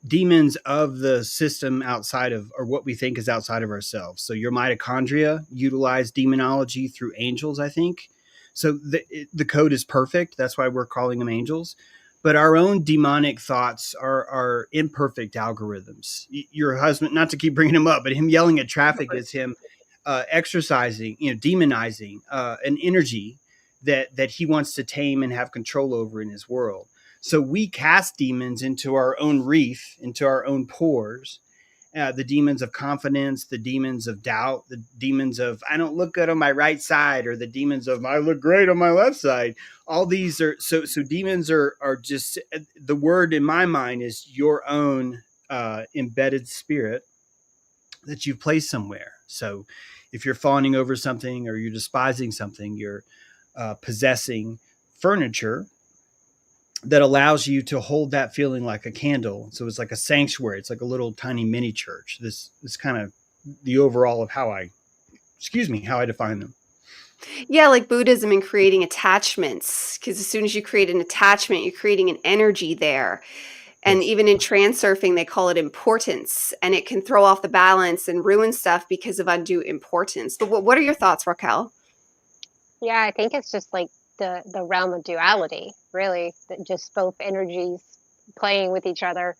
S2: demons of the system outside of, or what we think is outside of ourselves. So your mitochondria utilize demonology through angels, I think. So the code is perfect. That's why we're calling them angels. But our own demonic thoughts are imperfect algorithms. Your husband, not to keep bringing him up, but him yelling at traffic is him exercising, demonizing an energy that he wants to tame and have control over in his world. So we cast demons into our own reef, into our own pores, the demons of confidence, the demons of doubt, the demons of I don't look good on my right side, or the demons of I look great on my left side. All these are so demons are just, the word in my mind is your own embedded spirit that you've placed somewhere. So if you're fawning over something or you're despising something, you're possessing furniture that allows you to hold that feeling like a candle. So it's like a sanctuary. It's like a little tiny mini church. This is kind of the overall of how I define them.
S1: Yeah, like Buddhism and creating attachments. Because as soon as you create an attachment, you're creating an energy there. And even in transurfing, they call it importance. And it can throw off the balance and ruin stuff because of undue importance. But what are your thoughts, Rockel?
S4: Yeah, I think it's just like the realm of duality, really, that just both energies playing with each other.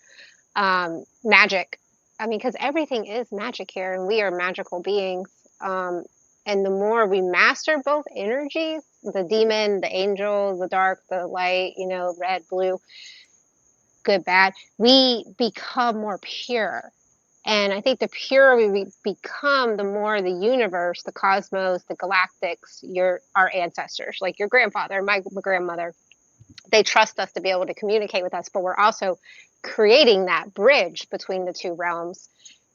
S4: Magic. I mean, because everything is magic here, and we are magical beings. And the more we master both energies, the demon, the angel, the dark, the light, red, blue, good, bad, we become more pure. And I think the purer we become, the more the universe, the cosmos, the galactics, our ancestors, like your grandfather, my grandmother, they trust us to be able to communicate with us. But we're also creating that bridge between the two realms,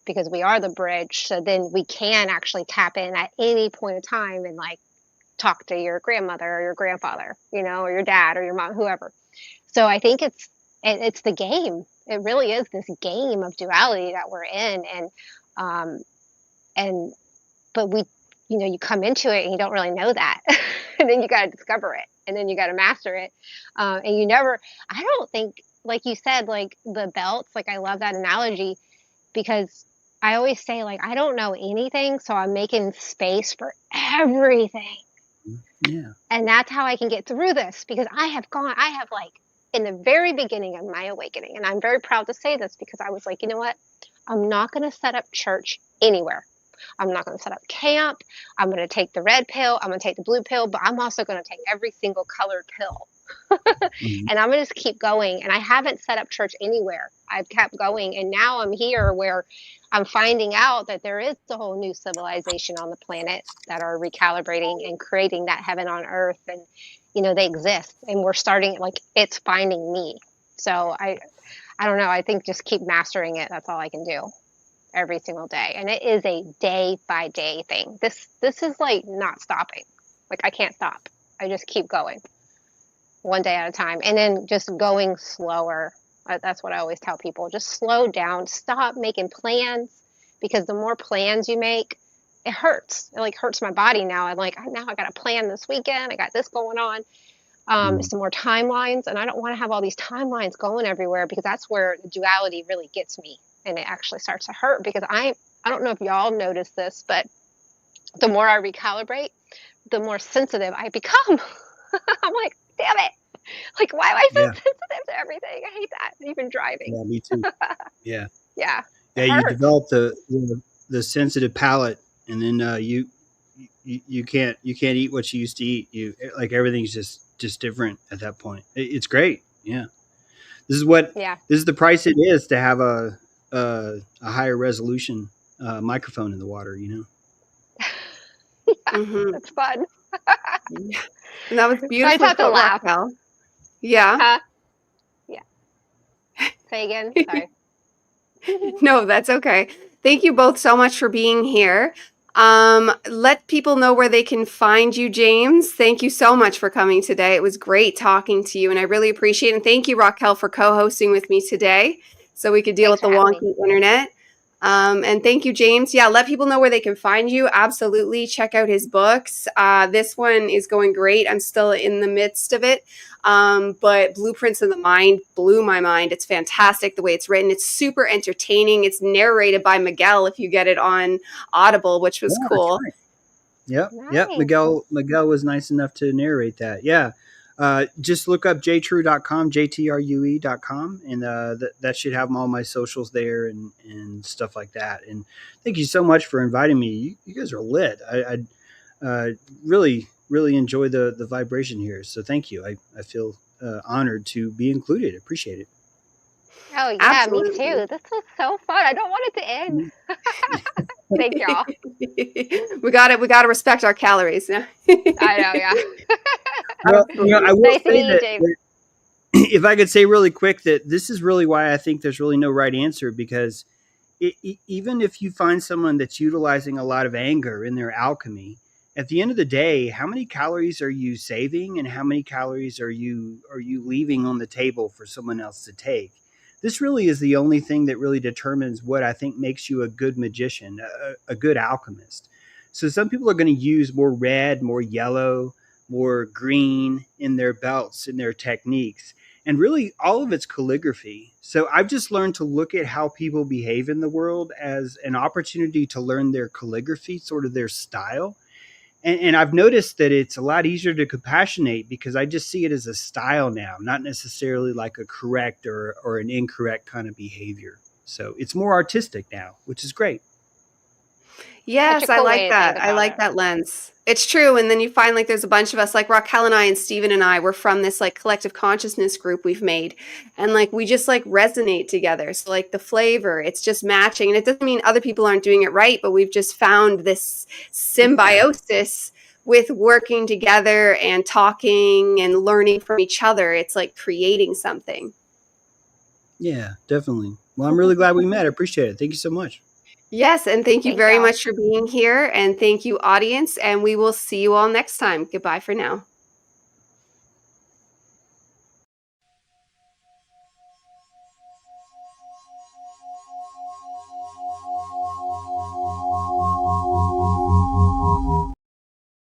S4: because we are the bridge. So then we can actually tap in at any point in time and like talk to your grandmother or your grandfather, you know, or your dad or your mom, whoever. So I think it's the game. It really is this game of duality that we're in. But we, you know, you come into it and you don't really know that. And then you got to discover it, and then you got to master it. And you never, I don't think, like you said, like the belts, like I love that analogy, because I always say, like, I don't know anything, so I'm making space for everything.
S2: Yeah.
S4: And that's how I can get through this, because I have like, in the very beginning of my awakening, and I'm very proud to say this, because I was like, you know what? I'm not going to set up church anywhere. I'm not going to set up camp. I'm going to take the red pill. I'm going to take the blue pill, but I'm also going to take every single colored pill. And I'm going to just keep going. And I haven't set up church anywhere. I've kept going. And now I'm here where I'm finding out that there is a whole new civilization on the planet that are recalibrating and creating that heaven on earth. And, you know, they exist. And we're starting, like, it's finding me. So I don't know. I think just keep mastering it. That's all I can do every single day. And it is a day by day thing. This is like not stopping. Like, I can't stop. I just keep going one day at a time, and then just going slower. That's what I always tell people. Just slow down. Stop making plans, because the more plans you make, it hurts. It like hurts my body now. I'm like, now I got to plan this weekend. I got this going on. Some more timelines, and I don't want to have all these timelines going everywhere, because that's where the duality really gets me, and it actually starts to hurt, because I don't know if y'all notice this, but the more I recalibrate, the more sensitive I become. I'm like, damn it. Like, why am I so sensitive to everything? I hate that. Even driving.
S2: Yeah, me too. Yeah.
S4: Yeah.
S2: Yeah, you develop the sensitive palate, and then you can't eat what you used to eat. You, like, everything's just different at that point. It's great. Yeah. This is the price it is to have a higher resolution microphone in the water, you know.
S4: Yeah, that's fun.
S1: Yeah. And that was beautiful.
S4: I have to laugh.
S1: Rockel. Yeah.
S4: Yeah. Say again. Sorry.
S1: No, that's okay. Thank you both so much for being here. Let people know where they can find you, James. Thank you so much for coming today. It was great talking to you, and I really appreciate it. And thank you, Rockel, for co-hosting with me today so we could deal with the wonky internet. And thank you, James. Yeah, let people know where they can find you. Absolutely. Check out his books. This one is going great. I'm still in the midst of it. But Blueprints of the Mind blew my mind. It's fantastic the way it's written. It's super entertaining. It's narrated by Miguel if you get it on Audible, which was cool.
S2: Right. Yep. Nice. Yep. Miguel was nice enough to narrate that. Yeah. Just look up jtrue.com, jtrue.com, and that should have all my socials there and stuff like that. And thank you so much for inviting me. You guys are lit. I really enjoy the vibration here. So thank you. I feel honored to be included. Appreciate it.
S4: Oh yeah, absolutely. Me too. This was so fun. I don't want it to end. Thank y'all.
S1: We got to respect our calories.
S4: I know, yeah.
S2: Well, I will say that if I could say really quick that this is really why I think there's really no right answer, because even if you find someone that's utilizing a lot of anger in their alchemy, at the end of the day, how many calories are you saving, and how many calories are you leaving on the table for someone else to take? This really is the only thing that really determines what I think makes you a good magician, a good alchemist. So some people are going to use more red, more yellow, more green in their belts, in their techniques. And really all of it's calligraphy. So I've just learned to look at how people behave in the world as an opportunity to learn their calligraphy, sort of their style. And I've noticed that it's a lot easier to compassionate, because I just see it as a style now, not necessarily like a correct or an incorrect kind of behavior. So it's more artistic now, which is great.
S1: Yes, cool, I like that. I like that lens. It's true. And then you find like there's a bunch of us, like Rockel and I and Steven and I, we're from this like collective consciousness group we've made. And like we just like resonate together. So like the flavor, it's just matching. And it doesn't mean other people aren't doing it right, but we've just found this symbiosis with working together and talking and learning from each other. It's like creating something.
S2: Yeah, definitely. Well, I'm really glad we met. I appreciate it. Thank you so much.
S1: Yes, and thank you
S4: Thank
S1: very
S4: y'all.
S1: much for being here, and thank you, audience, and we will see you all next time. Goodbye for now.